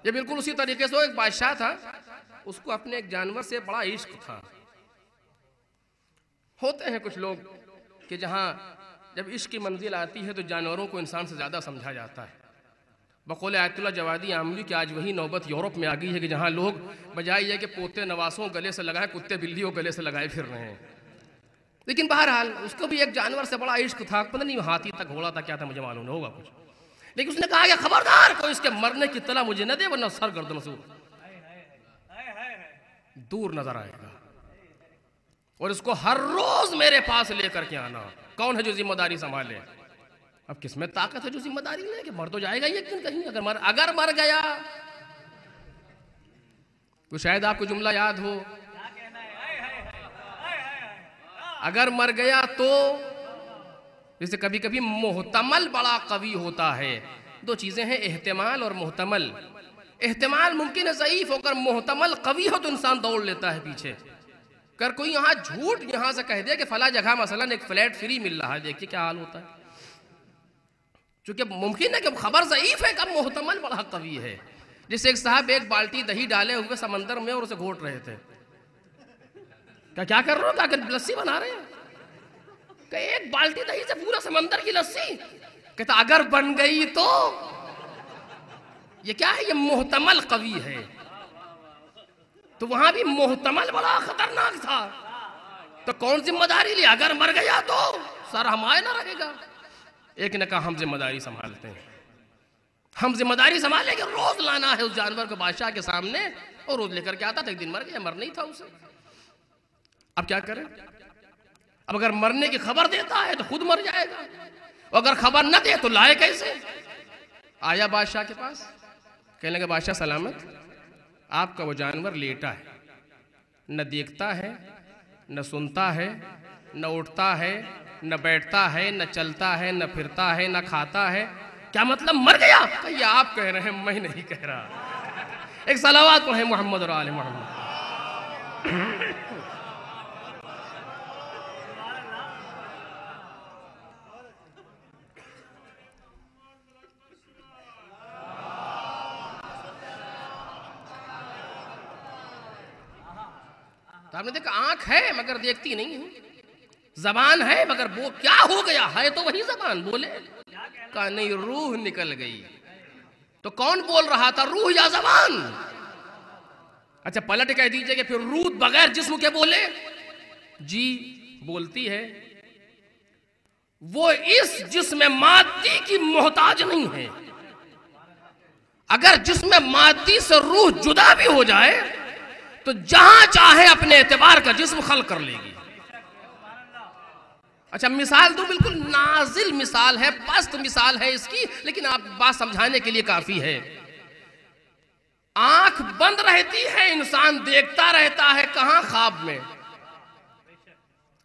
یہ بالکل اسی طریقے سے ایک بادشاہ تھا، اس کو اپنے ایک جانور سے بڑا عشق تھا۔ ہوتے ہیں کچھ لوگ کہ جہاں جب عشق کی منزل آتی ہے تو جانوروں کو انسان سے زیادہ سمجھا جاتا ہے۔ بقول آیت اللہ جوادی عاملی کہ آج وہی نوبت یورپ میں آ گئی ہے کہ جہاں لوگ بجائے یہ کہ پوتے نواسوں گلے سے لگائے، کتے بلیوں گلے سے لگائے پھر رہے ہیں۔ لیکن بہرحال اس کو بھی ایک جانور سے بڑا عشق تھا، پتہ نہیں ہاتھی تک گھوڑا تھا کیا تھا، مجھے معلوم نہیں ہوگا کچھ۔ لیکن اس نے کہا کہ خبردار کوئی اس کے مرنے کی اطلاع مجھے نہ دے ورنہ سر گردن سے دور نظر آئے گا، اور اس کو ہر روز میرے پاس لے کر کے آنا۔ کون ہے جو ذمہ داری سنبھالے؟ اب کس میں طاقت ہے جو ذمہ داری لے کہ مر تو جائے گا یہ دن کہیں، اگر مر گیا تو شاید آپ کو جملہ یاد ہو، اگر مر گیا تو جیسے کبھی کبھی محتمل بڑا قوی ہوتا ہے۔ دو چیزیں ہیں، احتمال اور محتمل۔ احتمال ممکن ہے ضعیف ہو کر، محتمل قوی ہو تو انسان دوڑ لیتا ہے پیچھے۔ اگر کوئی یہاں جھوٹ یہاں سے کہہ دے کہ فلاں جگہ مثلا ایک فلیٹ فری مل رہا ہے، دیکھیے کیا حال ہوتا ہے۔ چونکہ ممکن ہے کہ خبر ضعیف ہے، کب محتمل بڑا قوی ہے۔ جیسے ایک صاحب ایک بالٹی دہی ڈالے ہوئے سمندر میں اور اسے گھوٹ رہے تھے۔ کیا کر رہے ہو؟ کہ لسی بنا رہے ہیں؟ کہ ایک بالٹی دہی سے پورا سمندر کی لسی؟ کہتا اگر بن گئی تو یہ کیا ہے؟ یہ محتمل قوی ہے۔ تو وہاں بھی محتمل بڑا خطرناک تھا، تو کون ذمہ داری لی؟ اگر مر گیا تو سر ہمارے نہ رہے گا۔ ایک نے کہا ہم ذمہ داری سنبھالتے ہیں، ہم ذمہ داری سنبھالیں کہ روز لانا ہے اس جانور کو بادشاہ کے سامنے، اور روز لے کر کے آتا تھا۔ ایک دن مر گیا، مر نہیں تھا اسے، اب کیا کریں؟ اب اگر مرنے کی خبر دیتا ہے تو خود مر جائے گا، اور اگر خبر نہ دے تو لائے کیسے؟ آیا بادشاہ کے پاس، کہنے لگا بادشاہ سلامت، آپ کا وہ جانور لیٹا ہے، نہ دیکھتا ہے، نہ سنتا ہے، نہ اٹھتا ہے، نہ بیٹھتا ہے، نہ چلتا ہے، نہ پھرتا ہے، نہ کھاتا ہے۔ کیا مطلب مر گیا؟ کہ یہ آپ کہہ رہے ہیں، میں نہیں کہہ رہا۔ ایک صلوات پڑھیں محمد اور آل محمد۔ تو آپ نے دیکھا آنکھ ہے مگر دیکھتی نہیں ہے، زبان ہے مگر وہ کیا ہو گیا ہے تو وہی زبان بولے، کہا نہیں روح نکل گئی۔ تو کون بول رہا تھا، روح یا زبان؟ اچھا پلٹ کہہ دیجئے کہ پھر روح بغیر جسم کے بولے؟ جی بولتی ہے، وہ اس جسم مادی کی محتاج نہیں ہے۔ اگر جسم مادی سے روح جدا بھی ہو جائے تو جہاں چاہے اپنے اعتبار کا جسم خلق کر لے گی۔ اچھا مثال تو بالکل نازل مثال ہے، پست مثال ہے اس کی، لیکن آپ بات سمجھانے کے لیے کافی ہے۔ آنکھ بند رہتی ہے، انسان دیکھتا رہتا ہے، کہاں؟ خواب میں۔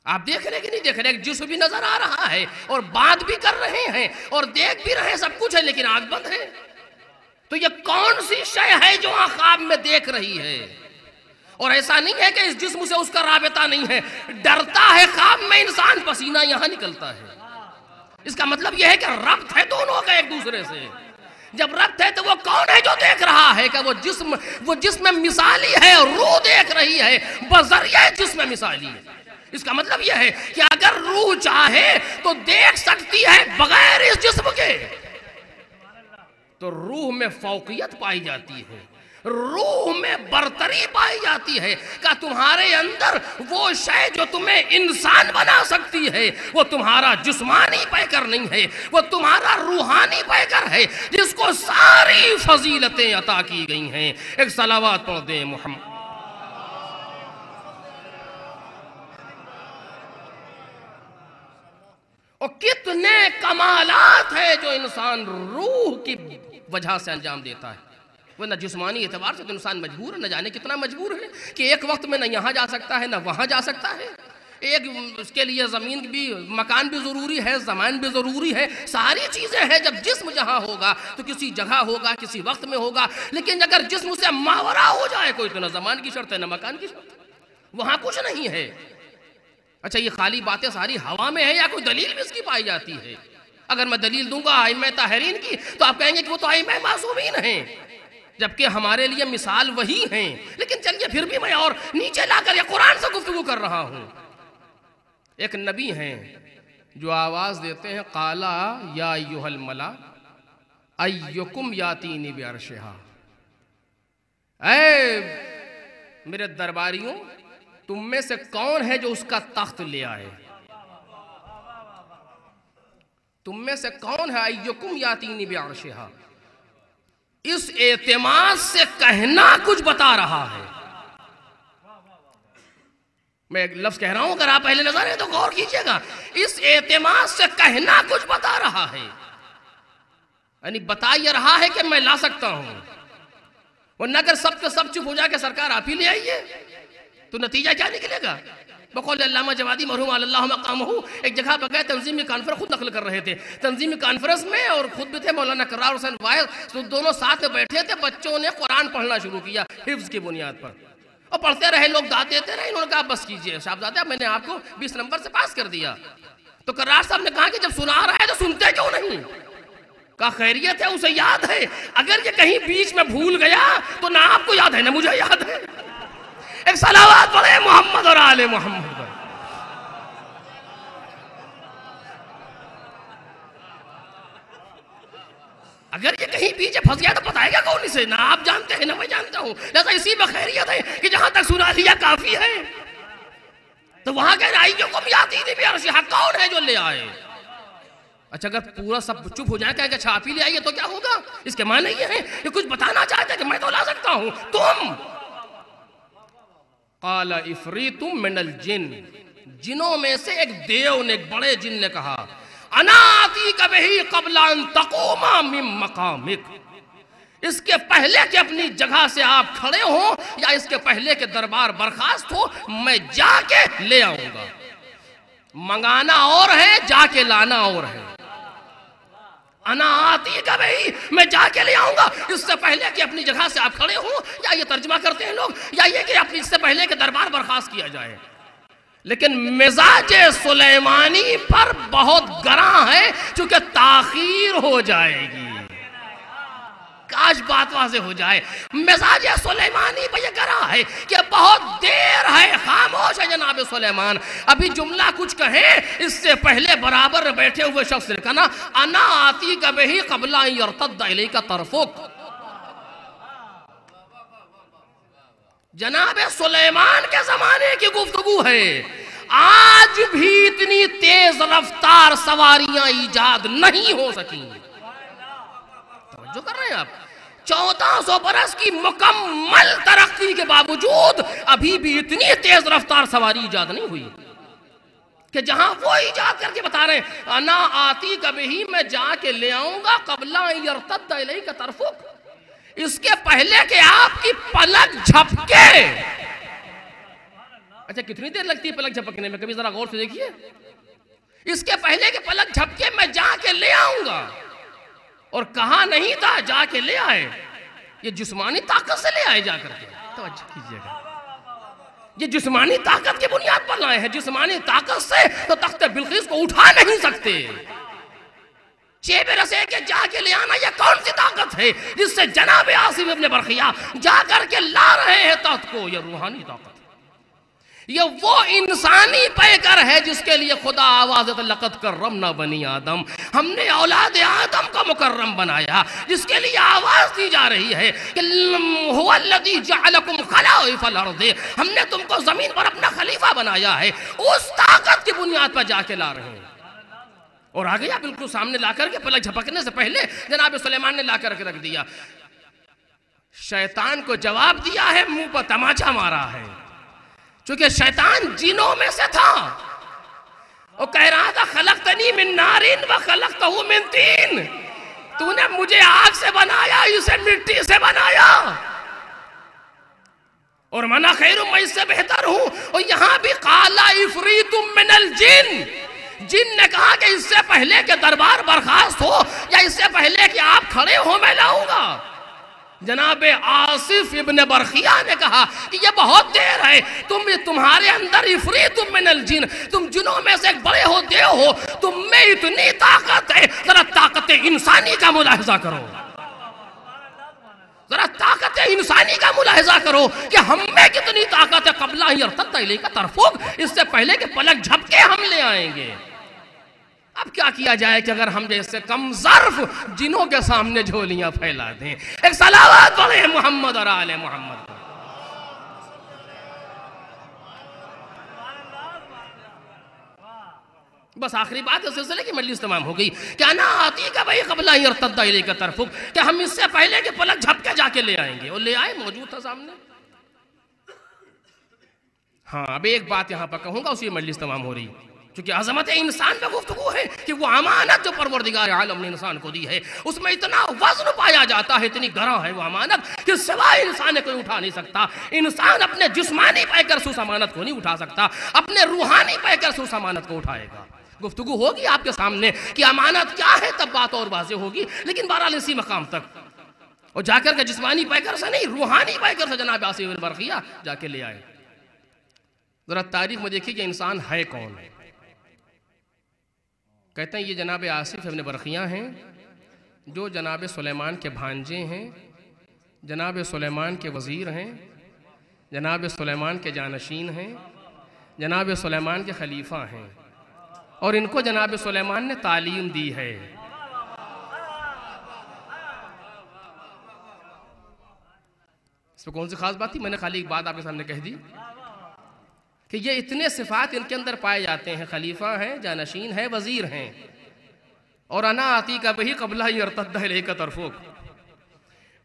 آپ دیکھ رہے کہ نہیں دیکھ رہے؟ ایک جسم بھی نظر آ رہا ہے اور بات بھی کر رہے ہیں اور دیکھ بھی رہے ہیں، سب کچھ ہے، لیکن آنکھ بند ہے۔ تو یہ کون سی شے ہے جو خواب میں دیکھ رہی ہے؟ اور ایسا نہیں ہے کہ اس جسم سے اس کا رابطہ نہیں ہے، ڈرتا ہے خواب میں انسان، پسینہ یہاں نکلتا ہے۔ اس کا مطلب یہ ہے کہ ربط ہے دونوں کا ایک دوسرے سے۔ جب ربط ہے تو وہ کون ہے جو دیکھ رہا ہے؟ کہ وہ جسم مثالی ہے، روح دیکھ رہی ہے بذریعہ جسم مثالی ہے۔ اس کا مطلب یہ ہے کہ اگر روح چاہے تو دیکھ سکتی ہے بغیر اس جسم کے۔ تو روح میں فوقیت پائی جاتی ہے، روح میں برتری پائی جاتی ہے کہ تمہارے اندر وہ شے جو تمہیں انسان بنا سکتی ہے وہ تمہارا جسمانی پیکر نہیں ہے، وہ تمہارا روحانی پیکر ہے جس کو ساری فضیلتیں عطا کی گئی ہیں۔ ایک صلوات پڑھ دیں محمد۔ اور کتنے کمالات ہیں جو انسان روح کی وجہ سے انجام دیتا ہے، ورنہ جسمانی اعتبار سے تو انسان مجبور ہے، نہ جانے کتنا مجبور ہے کہ ایک وقت میں نہ یہاں جا سکتا ہے نہ وہاں جا سکتا ہے۔ ایک اس کے لیے زمین بھی، مکان بھی ضروری ہے، زمان بھی ضروری ہے، ساری چیزیں ہیں۔ جب جسم جہاں ہوگا تو کسی جگہ ہوگا، کسی وقت میں ہوگا، لیکن اگر جسم سے ماورا ہو جائے کوئی تو نہ زمان کی شرط ہے نہ مکان کی شرط ہے، وہاں کچھ نہیں ہے۔ اچھا یہ خالی باتیں ساری ہوا میں ہے یا کوئی دلیل بھی اس کی پائی جاتی ہے؟ اگر میں دلیل دوں گا ائمہ طاہرین کی تو آپ کہیں گے کہ وہ تو ائمہ معصومین ہیں، جبکہ ہمارے لیے مثال وہی ہیں۔ لیکن چلیے پھر بھی میں اور نیچے لا کر یہ قرآن سے گفتگو کر رہا ہوں۔ ایک نبی ہیں جو آواز دیتے ہیں قالا یا ایھا الملا ایکم یاتینی بعرشہا، اے میرے درباریوں تم میں سے کون ہے جو اس کا تخت لے آئے؟ تم میں سے کون ہے ایکم یاتینی بعرشہا؟ اس اعتماد سے کہنا کچھ بتا رہا ہے۔ میں ایک لفظ کہہ رہا ہوں، اگر آپ اہل نظر ہیں تو غور کیجئے گا، اس اعتماد سے کہنا کچھ بتا رہا ہے، یعنی بتا یہ رہا ہے کہ میں لا سکتا ہوں۔ ورنہ اگر سب کے سب چپ ہو جائے کہ سرکار آپ ہی لے آئیے تو نتیجہ کیا نکلے گا؟ بقول علامہ جوادی مرحوم اللہ مقامہ ایک جگہ پر گئے، تنظیمی کانفرنس خود نقل کر رہے تھے، تنظیمی کانفرنس میں اور خود بھی تھے مولانا کرار حسین واحد، تو دونوں ساتھ میں بیٹھے تھے۔ بچوں نے قرآن پڑھنا شروع کیا حفظ کی بنیاد پر، اور پڑھتے رہے، لوگ داد دیتے رہے۔ انہوں نے کہا بس کیجئے صاحبزادہ، میں نے آپ کو 20 نمبر سے پاس کر دیا۔ تو کرار صاحب نے کہا کہ جب سنا رہا ہے تو سنتے کیوں نہیں؟ کہا خیریت ہے، اسے یاد ہے، اگر یہ کہیں بیچ میں بھول گیا تو نہ آپ کو یاد ہے نہ مجھے یاد ہے۔ ایک صلوات پڑھے محمد اور آل محمد پر۔ اگر یہ کہیں پیچھے پھنس گیا تو بتائے گا کون اسے؟ نہ آپ جانتے ہیں نہ میں جانتا ہوں، لہذا اسی میں خیریت ہے کہ جہاں تک سنا لیا کافی ہے۔ تو وہاں کہہ رہا ایکم یاتینی بعرشہا، کون ہے جو لے آئے؟ اچھا اگر پورا سب چپ ہو جائے کہ اچھا آپ ہی لے آئیے تو کیا ہوگا؟ اس کے معنی یہ ہے کہ کچھ بتانا چاہتے ہیں کہ میں تو لا سکتا ہوں، تم۔ قال عفریت من الجن، جنوں میں سے ایک دیو نے، ایک بڑے جن نے کہا انا آتیک بہ قبل ان تقوم من مقامک، اس کے پہلے کہ اپنی جگہ سے آپ کھڑے ہوں یا اس کے پہلے کہ دربار برخاست ہو، میں جا کے لے آؤں گا۔ منگانا اور ہے، جا کے لانا اور ہے۔ انا آتی کا بھئی، میں جا کے لے آؤں گا اس سے پہلے کہ اپنی جگہ سے آپ کھڑے ہوں، یا یہ ترجمہ کرتے ہیں لوگ، یا یہ کہ اپنی اس سے پہلے کہ دربار برخاست کیا جائے۔ لیکن مزاج سلیمانی پر بہت گراں ہے، چونکہ تاخیر ہو جائے گی۔ کاش بات واضح ہو جائے، مزاج سلیمانی پہ یہ گراں ہے کہ بہت دیر ہے، خاموش ہے جناب سلیمان، ابھی جملہ کچھ کہیں اس سے پہلے برابر بیٹھے ہوئے شخص نے کہا انا آتی کا بہی قبل ان یرتد الیک طرفک۔ جناب سلیمان کے زمانے کی گفتگو ہے، آج بھی اتنی تیز رفتار سواریاں ایجاد نہیں ہو سکیں۔ توجہ کر رہے ہیں آپ؟ 1400 برس کی مکمل ترقی کے باوجود ابھی بھی اتنی تیز رفتار سواری ایجاد نہیں ہوئی کہ جہاں وہ ایجاد کر کے بتا رہے ہیں انا آتی کبھی، میں جا کے لے آؤں گا قبل ان یرتد الیک طرفک، اس کے پہلے کہ آپ کی پلک جھپکے۔ اچھا کتنی دیر لگتی ہے پلک جھپکنے میں؟ کبھی ذرا غور سے دیکھیے۔ اس کے پہلے کہ پلک جھپکے میں جا کے لے آؤں گا، اور کہا نہیں تھا جا کے لے آئے، یہ جسمانی طاقت سے لے آئے جا کر کے۔ توجہ کیجئے گا، یہ جسمانی طاقت کی بنیاد پر لائے ہیں. جسمانی طاقت سے تو تخت بلقیس کو اٹھا نہیں سکتے. چیب رسے کے جا کے لے آنا یہ کون سی طاقت ہے جس سے جناب آصف ابن برقیہ جا کر کے لا رہے ہیں تخت کو؟ یہ روحانی طاقت. یہ وہ انسانی پیکر ہے جس کے لیے خدا آواز دیتا لقد کرمنا بنی آدم، ہم نے اولاد آدم کو مکرم بنایا، جس کے لیے آواز دی جا رہی ہے کہ هو الذی جعلکم خلائف الارض، ہم نے تم کو زمین پر اپنا خلیفہ بنایا ہے. اس طاقت کی بنیاد پر جا کے لا رہے ہیں. اور آ گیا بالکل سامنے لا کر کے پلک جھپکنے سے پہلے جناب سلیمان نے لا کر کے رکھ دیا. شیطان کو جواب دیا ہے، منہ پر تماچا مارا ہے، چونکہ شیطان جنوں میں سے تھا. وہ کہہ رہا تھا خلقتنی من نار وخلقتہ من طین، تو نے مجھے آگ سے بنایا، اسے مٹی سے بنایا. اور منا خیر، میں اس سے بہتر ہوں. اور یہاں بھی قال عفریت من الجن، جن نے کہا کہ اس سے پہلے کہ دربار برخاست ہو یا اس سے پہلے کہ آپ کھڑے ہو میں لاؤں گا. جناب آصف ابن برقیہ نے کہا کہ یہ بہت دیر ہے، تمہارے اندر عفریت من الجن، تم جنوں میں سے ایک بڑے ہوتے ہو، تم میں اتنی طاقت ہے. ذرا طاقت انسانی کا ملاحظہ کرو، ذرا طاقت انسانی کا ملاحظہ کرو کہ ہم میں کتنی طاقت ہے. قبل ان یرتد الیک طرفک، اس سے پہلے کہ پلک جھپکے ہم لے آئیں گے. اب کیا کیا جائے کہ اگر ہم جیسے کم ظرف جنوں کے سامنے جھولیاں پھیلا دیں. ایک صلوات پڑھیں محمد اور آل محمد. بس آخری بات اس سلسلے کی مجلس تمام ہو گئی کہ انا آتی کا بھئی قبل ان یرتد الیک طرفک، کہ ہم اس سے پہلے کہ پلک جھپ کے جا کے لے آئیں گے. اور لے آئے، موجود تھا سامنے. ہاں اب ایک بات یہاں پر کہوں گا، اسی مجلس تمام ہو رہی، چونکہ عظمت انسان پہ گفتگو ہے کہ وہ امانت جو پروردگار عالم نے انسان کو دی ہے اس میں اتنا وزن پایا جاتا ہے، اتنی گراں ہے وہ امانت کہ سوائے انسان کوئی اٹھا نہیں سکتا. انسان اپنے جسمانی پیکر سے اس امانت کو نہیں اٹھا سکتا، اپنے روحانی پیکر سے اس امانت کو اٹھائے گا. گفتگو ہوگی آپ کے سامنے کہ امانت کیا ہے، تب بات اور واضح ہوگی. لیکن بہرحال اسی مقام تک اور جا کر کے جسمانی پیکر سے نہیں، روحانی پیکر سے جناب آصف ابن برقیہ جا کے لے آئے. ذرا تاریخ میں دیکھیے کہ انسان ہے کون. کہتے ہیں یہ جناب آصف ابن برقیہ ہیں جو جناب سلیمان کے بھانجے ہیں، جناب سلیمان کے وزیر ہیں، جناب سلیمان کے جانشین ہیں، جناب سلیمان کے خلیفہ ہیں، اور ان کو جناب سلیمان نے تعلیم دی ہے. اس میں کون سی خاص بات تھی؟ میں نے خالی ایک بات آپ کے سامنے کہہ دی کہ یہ اتنے صفات ان کے اندر پائے جاتے ہیں، خلیفہ ہیں، جانشین ہیں، وزیر ہیں. اور انا آتی کا بہی قبلہ یرتد الیک طرفک،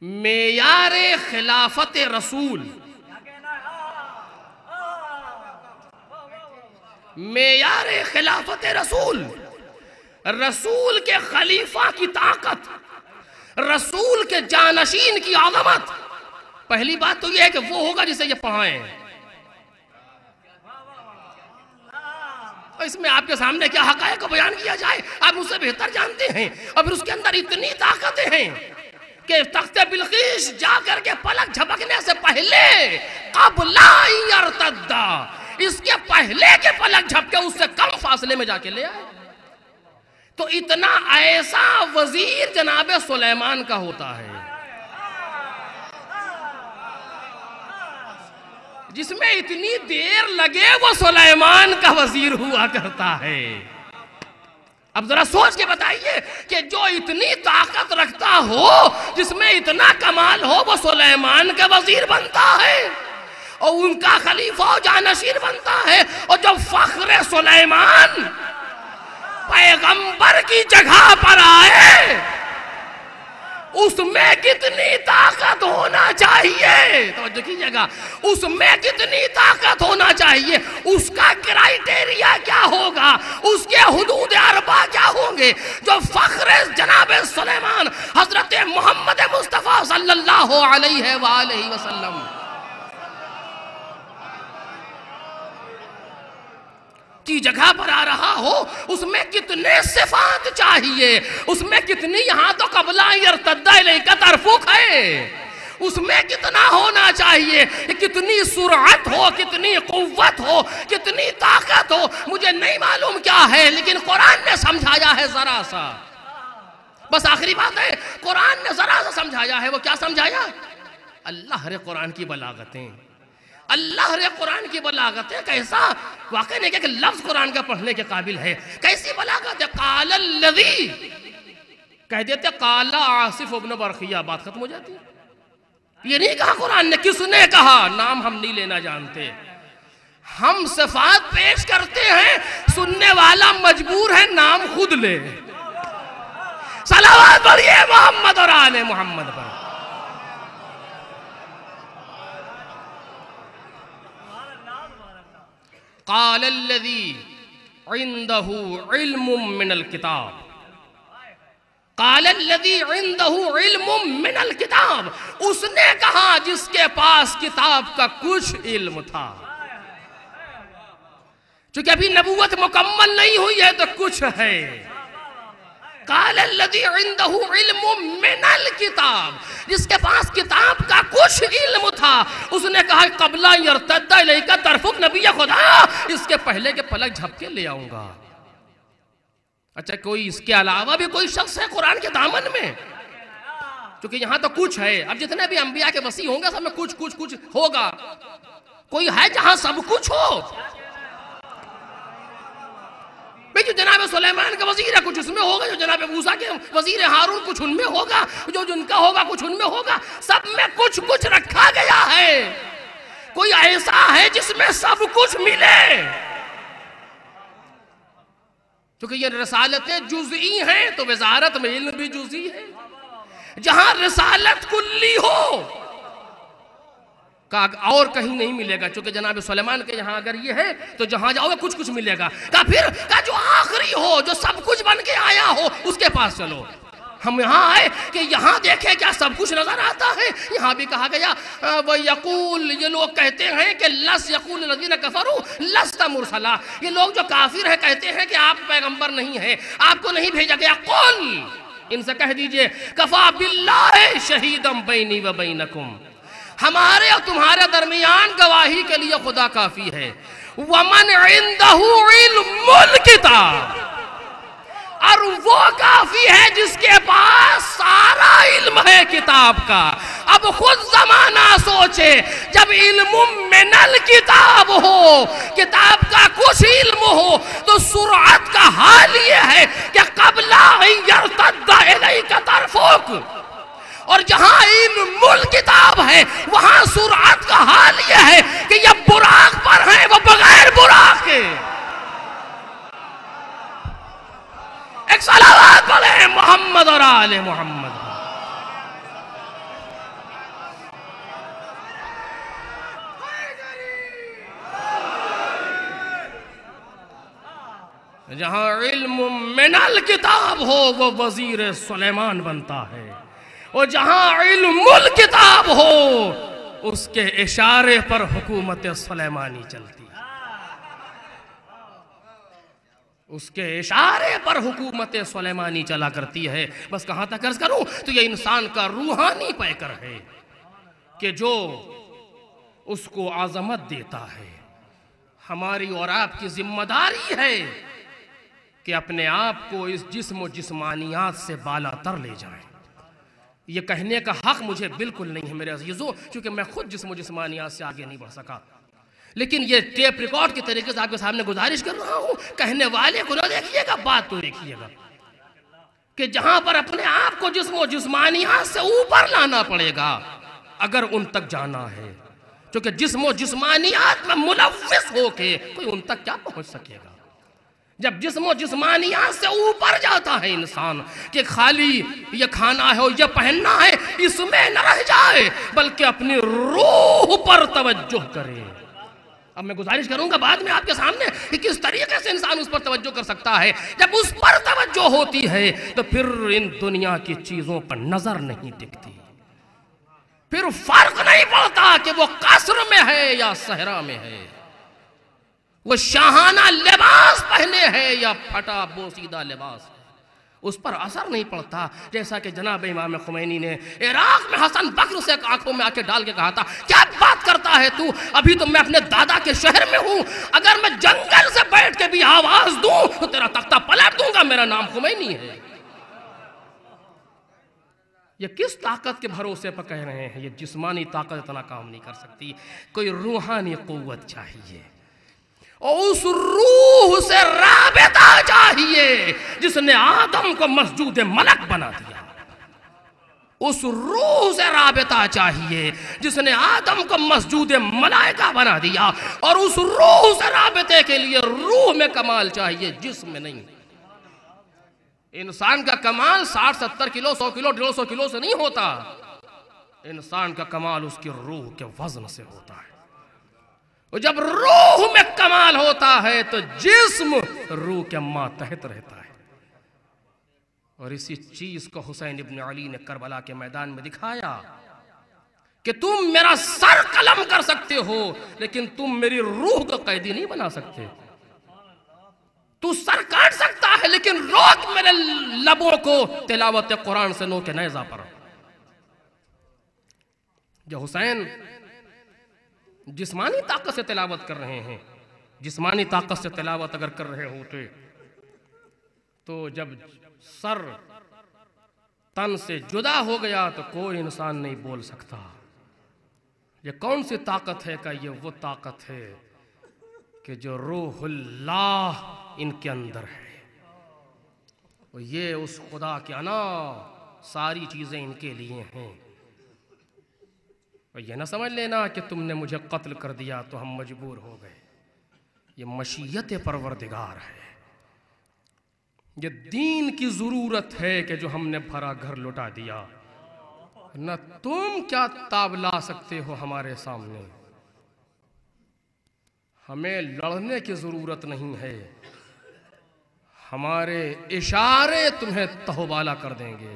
معیار خلافت رسول، معیار خلافت رسول، رسول کے خلیفہ کی طاقت، رسول کے جانشین کی عظمت. پہلی بات تو یہ ہے کہ وہ ہوگا جسے یہ پڑھائیں. اس میں آپ کے سامنے کیا حقائق کو بیان کیا جائے آپ مجھ سے بہتر جانتے ہیں. اور پھر اس کے اندر اتنی طاقتیں ہیں کہ تخت بلقیس جا کر کے پلک جھپکنے سے پہلے قبل ان یرتد، اس کے پہلے کے پلک جھپکے اس سے کم فاصلے میں جا کے لے آئے. تو اتنا ایسا وزیر جناب سلیمان کا ہوتا ہے جس میں اتنی دیر لگے وہ سلیمان کا وزیر ہوا کرتا ہے. اب ذرا سوچ کے بتائیے کہ جو اتنی طاقت رکھتا ہو، جس میں اتنا کمال ہو، وہ سلیمان کا وزیر بنتا ہے اور ان کا خلیفہ و جانشین بنتا ہے. اور جو فخر سلیمان پیغمبر کی جگہ پر آئے، اس میں کتنی طاقت ہونا چاہیے. توجہ کیجئے گا، اس میں کتنی طاقت ہونا چاہیے، اس کا کرائیٹیریا کیا ہوگا، اس کے حدود اربع کیا ہوں گے جو فخر جناب سلیمان حضرت محمد مصطفیٰ صلی اللہ علیہ وآلہ وسلم کی جگہ پر آ رہا ہو. اس میں کتنے صفات چاہیے، اس میں کتنی، یہاں تو قبل ان یرتد الیک طرفک ہے، اس میں کتنا ہونا چاہیے، کتنی سرعت ہو، کتنی قوت ہو، کتنی طاقت ہو، مجھے نہیں معلوم کیا ہے، لیکن قرآن نے سمجھایا ہے ذرا سا. بس آخری بات ہے، قرآن نے ذرا سا سمجھایا ہے. وہ کیا سمجھایا؟ اللہ رے قرآن کی بلاغتیں، اللہ رے قرآن کی بلاغتیں. کیسا واقعی نہیں کہ لفظ قرآن کا پڑھنے کے قابل ہے، کیسی بلاغت ہے. قال الذی کہہ دیتے قال عاصف ابن برخیہ، بات ختم ہو جاتی. یہ نہیں کہا قرآن نے، کس نے کہا؟ نام ہم نہیں لینا جانتے، ہم صفات پیش کرتے ہیں، سننے والا مجبور ہے نام خود لے. صلوات پڑھیے محمد اور آل محمد پر. قال الذی عنده علم من الکتاب، قال الذی عنده علم من الکتاب، اس نے کہا جس کے پاس کتاب کا کچھ علم تھا. چونکہ ابھی نبوت مکمل نہیں ہوئی ہے تو کچھ ہے. قال الذی عنده علم من الکتاب، جس کے پاس کتاب کا کچھ علم تھا، اس نے کہا قبل یرتد الیک طرفک نبی خدا، اس کے پہلے کے پلک جھپ کے لے آؤں گا. اچھا کوئی اس کے علاوہ بھی کوئی شخص ہے قرآن کے دامن میں؟ کیونکہ یہاں تو کچھ ہے. اب جتنے بھی انبیاء کے وصی ہوں گے سب میں کچھ کچھ کچھ ہوگا. کوئی ہے جہاں سب کچھ ہو؟ جو جناب سلیمان کا وزیر ہے کچھ اس میں ہوگا، جو جناب موسیٰ کے وزیر ہارون کچھ ان میں ہوگا، جو جن کا ہوگا کچھ ان میں ہوگا. سب میں کچھ کچھ رکھا گیا ہے. کوئی ایسا ہے جس میں سب کچھ ملے؟ کیونکہ یہ رسالتیں جزئی ہیں تو وزارت میں علم بھی جزئی ہے. جہاں رسالت کلی ہو کہا اور کہیں نہیں ملے گا. چونکہ جناب سلیمان کے یہاں اگر یہ ہے تو جہاں جاؤ گے کچھ کچھ ملے گا. کہا پھر کہا جو آخری ہو، جو سب کچھ بن کے آیا ہو، اس کے پاس چلو. ہم یہاں آئے کہ یہاں دیکھیں کیا سب کچھ نظر آتا ہے. یہاں بھی کہا گیا وَيَقُولُ، یہ لوگ کہتے ہیں کہ لَسْ يَقُولُ الَّذِينَ كَفَرُوا لَسْتَ مُرْسَلًا، یہ لوگ جو کافر ہیں کہتے ہیں کہ آپ پیغمبر نہیں ہیں، آپ کو نہیں بھیجا گیا. قُلْ، ان سے کہہ دیجئے کَفَى بِاللَّهِ شَهِيدًا بَيْنِي وَبَيْنَكُمْ، ہمارے اور تمہارے درمیان گواہی کے لیے خدا کافی ہے. وَمَنْ عِنْدَهُ عِلْمُ الْكِتَابِ، اور وہ کافی ہے جس کے پاس سارا علم ہے کتاب کا. اب خود زمانہ سوچے، جب علم من الکتاب ہو، کتاب کا کچھ علم ہو، تو سرعت کا حال یہ ہے کہ قبل ان یرتد الیک طرفک. اور جہاں علم الکتاب ہے وہاں سرعت کا حال یہ ہے کہ یہ براق پر ہیں، وہ بغیر براق کے. ایک صلوات پڑھیں محمد اور آل محمد. جہاں علم من الکتاب ہو وہ وزیر سلیمان بنتا ہے، اور جہاں علم الکتاب ہو اس کے اشارے پر حکومت سلیمانی چلتی ہے. اس کے اشارے پر حکومت سلیمانی چلا کرتی ہے. بس کہاں تک عرض کروں تو یہ انسان کا روحانی پیکر ہے کہ جو اس کو عظمت دیتا ہے. ہماری اور آپ کی ذمہ داری ہے کہ اپنے آپ کو اس جسم و جسمانیات سے بالا تر لے جائیں. یہ کہنے کا حق مجھے بالکل نہیں ہے میرے عزیزوں، کیونکہ میں خود جسم و جسمانیات سے آگے نہیں بڑھ سکا. لیکن یہ ٹیپ ریکارڈ کے طریقے سے آپ کے سامنے گزارش کر رہا ہوں. کہنے والے کو نہ دیکھیے گا، بات تو دیکھیے گا کہ جہاں پر اپنے آپ کو جسم و جسمانیات سے اوپر لانا پڑے گا اگر ان تک جانا ہے. کیونکہ جسم و جسمانیات میں ملوث ہو کے کوئی ان تک کیا پہنچ سکے گا. جب جسم و جسمانیات سے اوپر جاتا ہے انسان کہ خالی یہ کھانا ہے اور یہ پہننا ہے اس میں نہ رہ جائے بلکہ اپنی روح پر توجہ کرے. اب میں گزارش کروں گا بعد میں آپ کے سامنے کہ کس طریقے سے انسان اس پر توجہ کر سکتا ہے. جب اس پر توجہ ہوتی ہے تو پھر ان دنیا کی چیزوں پر نظر نہیں ٹکتی، پھر فرق نہیں پڑتا کہ وہ قصر میں ہے یا صحرا میں ہے، وہ شاہانہ لباس پہنے ہے یا پھٹا بوسیدہ لباس ہے. اس پر اثر نہیں پڑتا. جیسا کہ جناب امام خمینی نے عراق میں حسن بکر سے آنکھوں میں آ کے ڈال کے کہا تھا, کیا بات کرتا ہے تو, ابھی تو میں اپنے دادا کے شہر میں ہوں, اگر میں جنگل سے بیٹھ کے بھی آواز دوں تو تیرا تختہ پلٹ دوں گا, میرا نام خمینی ہے. یہ کس طاقت کے بھروسے پر کہہ رہے ہیں؟ یہ جسمانی طاقت اتنا کام نہیں کر سکتی, کوئی روحانی قوت چاہیے, اور اس روح سے رابطہ چاہیے جس نے آدم کو مسجود ملک بنا دیا. اس روح سے رابطہ چاہیے جس نے آدم کو مسجود ملائکہ بنا دیا, اور اس روح سے رابطے کے لیے روح میں کمال چاہیے, جسم میں نہیں. انسان کا کمال 60-70 کلو 100 کلو 150 کلو سے نہیں ہوتا. انسان کا کمال اس کی روح کے وزن سے ہوتا ہے. اور جب روح میں کمال ہوتا ہے تو جسم روح کے ماتحت رہتا ہے. اور اسی چیز کو حسین ابن علی نے کربلا کے میدان میں دکھایا کہ تم میرا سر قلم کر سکتے ہو لیکن تم میری روح کو قیدی نہیں بنا سکتے. تو سر کاٹ سکتا ہے لیکن روک میرے لبوں کو تلاوت قرآن سے نو کے نیزہ پر. جو حسین جسمانی طاقت سے تلاوت کر رہے ہیں, جسمانی طاقت سے تلاوت اگر کر رہے ہوتے تو جب سر تن سے جدا ہو گیا تو کوئی انسان نہیں بول سکتا. یہ کون سی طاقت ہے؟ کہ یہ وہ طاقت ہے کہ جو روح اللہ ان کے اندر ہے, اور یہ اس خدا کے انا ساری چیزیں ان کے لیے ہیں. اور یہ نہ سمجھ لینا کہ تم نے مجھے قتل کر دیا تو ہم مجبور ہو گئے. یہ مشیت پروردگار ہے, یہ دین کی ضرورت ہے کہ جو ہم نے بھرا گھر لٹا دیا. نہ تم کیا تاب لا سکتے ہو ہمارے سامنے. ہمیں لڑنے کی ضرورت نہیں ہے, ہمارے اشارے تمہیں تہوبالا کر دیں گے.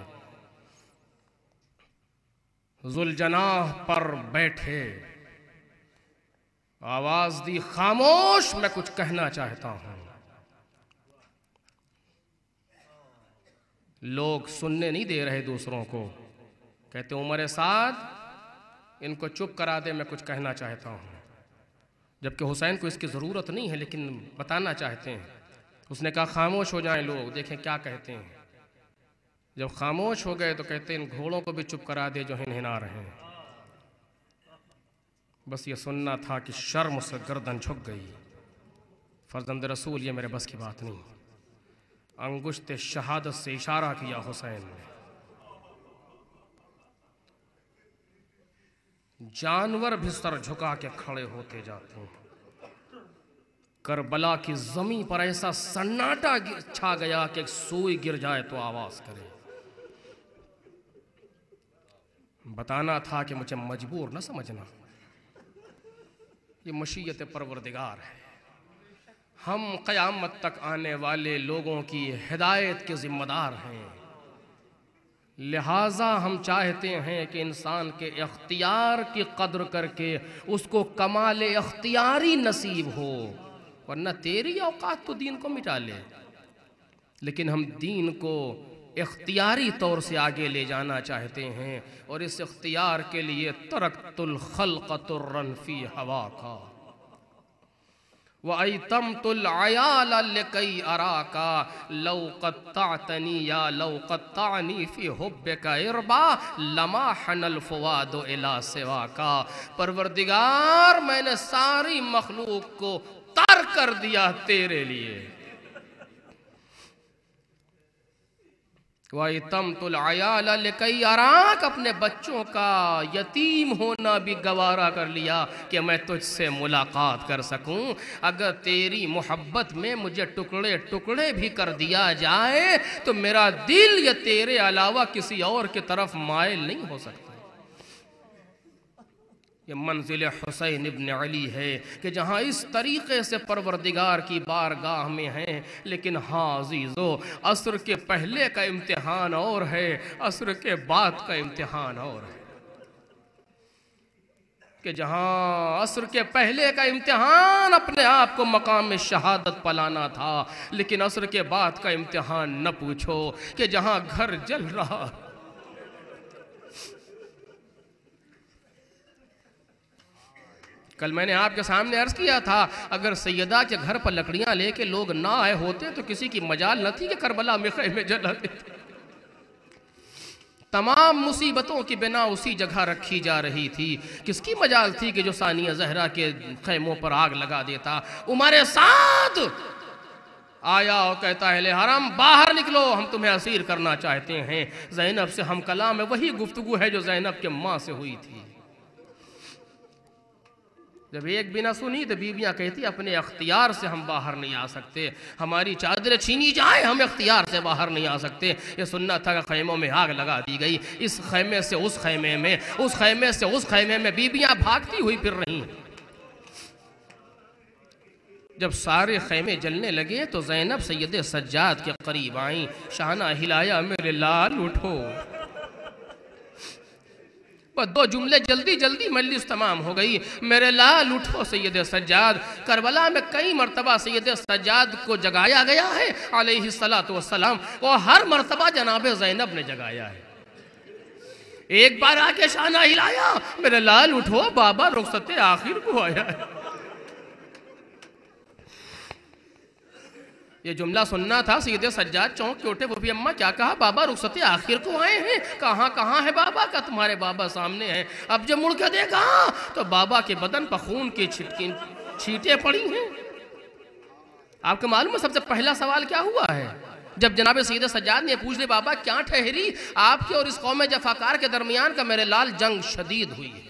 ذوالجناح پر بیٹھے آواز دی, خاموش, میں کچھ کہنا چاہتا ہوں. لوگ سننے نہیں دے رہے دوسروں کو, کہتے عمر سعد ان کو چپ کرا دے, میں کچھ کہنا چاہتا ہوں. جبکہ حسین کو اس کی ضرورت نہیں ہے لیکن بتانا چاہتے ہیں. اس نے کہا خاموش ہو جائیں لوگ, دیکھیں کیا کہتے ہیں. جب خاموش ہو گئے تو کہتے ہیں ان گھوڑوں کو بھی چپ کرا دے جو ہنہنا رہے ہیں. بس یہ سننا تھا کہ شرم سے گردن جھک گئی. فرزند رسول یہ میرے بس کی بات نہیں. انگشت شہادت سے اشارہ کیا حسین نے. جانور بھی سر جھکا کے کھڑے ہوتے جاتے ہیں. کربلا کی زمین پر ایسا سناٹا چھا گیا کہ ایک سوئی گر جائے تو آواز کرے. بتانا تھا کہ مجھے مجبور نہ سمجھنا, یہ مشیت پروردگار ہے. ہم قیامت تک آنے والے لوگوں کی ہدایت کے ذمہ دار ہیں. لہٰذا ہم چاہتے ہیں کہ انسان کے اختیار کی قدر کر کے اس کو کمال اختیاری نصیب ہو, ورنہ تیری اوقات تو دین کو مٹا لے. لیکن ہم دین کو اختیاری طور سے آگے لے جانا چاہتے ہیں, اور اس اختیار کے لیے ترکت الخلق طرا فی ہواکا وَأَيْتَمْتُ الْعَيَالَ لِكَيْ أَرَاكَ لَوْ قَطَّعْتَنِي يَا لَوْ قَطَّعْنِي فِي حُبِّكَ إِرْبَا لَمَا حَنَ الْفُوَادُ إِلَى سِوَاكَ. پروردگار میں نے ساری مخلوق کو تر کر دیا تیرے لیے. وَأَيْتَمْتُ الْعَيَالَ لِكَيْ أَرَاكَ, اپنے بچوں کا یتیم ہونا بھی گوارا کر لیا کہ میں تجھ سے ملاقات کر سکوں. اگر تیری محبت میں مجھے ٹکڑے ٹکڑے بھی کر دیا جائے تو میرا دل یہ تیرے علاوہ کسی اور کی طرف مائل نہیں ہو سکتا. یہ منزل حسین ابن علی ہے کہ جہاں اس طریقے سے پروردگار کی بارگاہ میں ہیں. لیکن ہاں عزیزو, عصر کے پہلے کا امتحان اور ہے, عصر کے بعد کا امتحان اور ہے. کہ جہاں عصر کے پہلے کا امتحان اپنے آپ کو مقام میں شہادت پلانا تھا، لیکن عصر کے بعد کا امتحان نہ پوچھو کہ جہاں گھر جل رہا۔ کل میں نے آپ کے سامنے عرض کیا تھا، اگر سیدہ کے گھر پر لکڑیاں لے کے لوگ نہ آئے ہوتے تو کسی کی مجال نہ تھی کہ کربلا میں خیمے جلا دیتے۔ تمام مصیبتوں کی بنا اسی جگہ رکھی جا رہی تھی، کس کی مجال تھی کہ جو ثانیہ زہرا کے خیموں پر آگ لگا دیتا۔ عمر سعد آیا اور کہتا ہے اہل حرم باہر نکلو، ہم تمہیں اسیر کرنا چاہتے ہیں۔ زینب سے ہم کلام ہے، وہی گفتگو ہے جو زینب کے ماں سے ہوئی تھی۔ جب ایک بھی نہ سنی تو بیویاں کہتی اپنے اختیار سے ہم باہر نہیں آ سکتے، ہماری چادریں چھینی جائیں ہم اختیار سے باہر نہیں آ سکتے۔ یہ سننا تھا کہ خیموں میں آگ لگا دی گئی، اس خیمے سے اس خیمے میں، اس خیمے سے اس خیمے میں بیویاں بھاگتی ہوئی پھر رہی۔ جب سارے خیمے جلنے لگے تو زینب سید سجاد کے قریب آئیں، شانہ ہلایا میرے لال اٹھو۔ دو جملے جلدی جلدی مجلس تمام ہو گئی، میرے لال اٹھو سید سجاد۔ کربلا میں کئی مرتبہ سید سجاد کو جگایا گیا ہے علیہ السلام، اور ہر مرتبہ جناب زینب نے جگایا ہے۔ ایک بار آ کے شانہ ہلایا، میرے لال اٹھو بابا رخصت آخر کو آیا ہے۔ یہ جملہ سننا تھا، سید سجاد چونک کے اٹھے، وہ بھی اماں کیا کہا؟ بابا رخصت آخر کو آئے ہیں۔ کہاں ہے بابا؟ کا تمہارے بابا سامنے ہیں۔ اب جب مڑ کے دیکھا تو بابا کے بدن پر خون کی چھینٹیں پڑی ہیں۔ آپ کو معلوم ہے سب سے پہلا سوال کیا ہوا ہے؟ جب جناب سید سجاد نے پوچھ لے بابا کیا ٹھہری آپ کے اور اس قوم جفاکار کے درمیان کا؟ میرے لال جنگ شدید ہوئی ہے،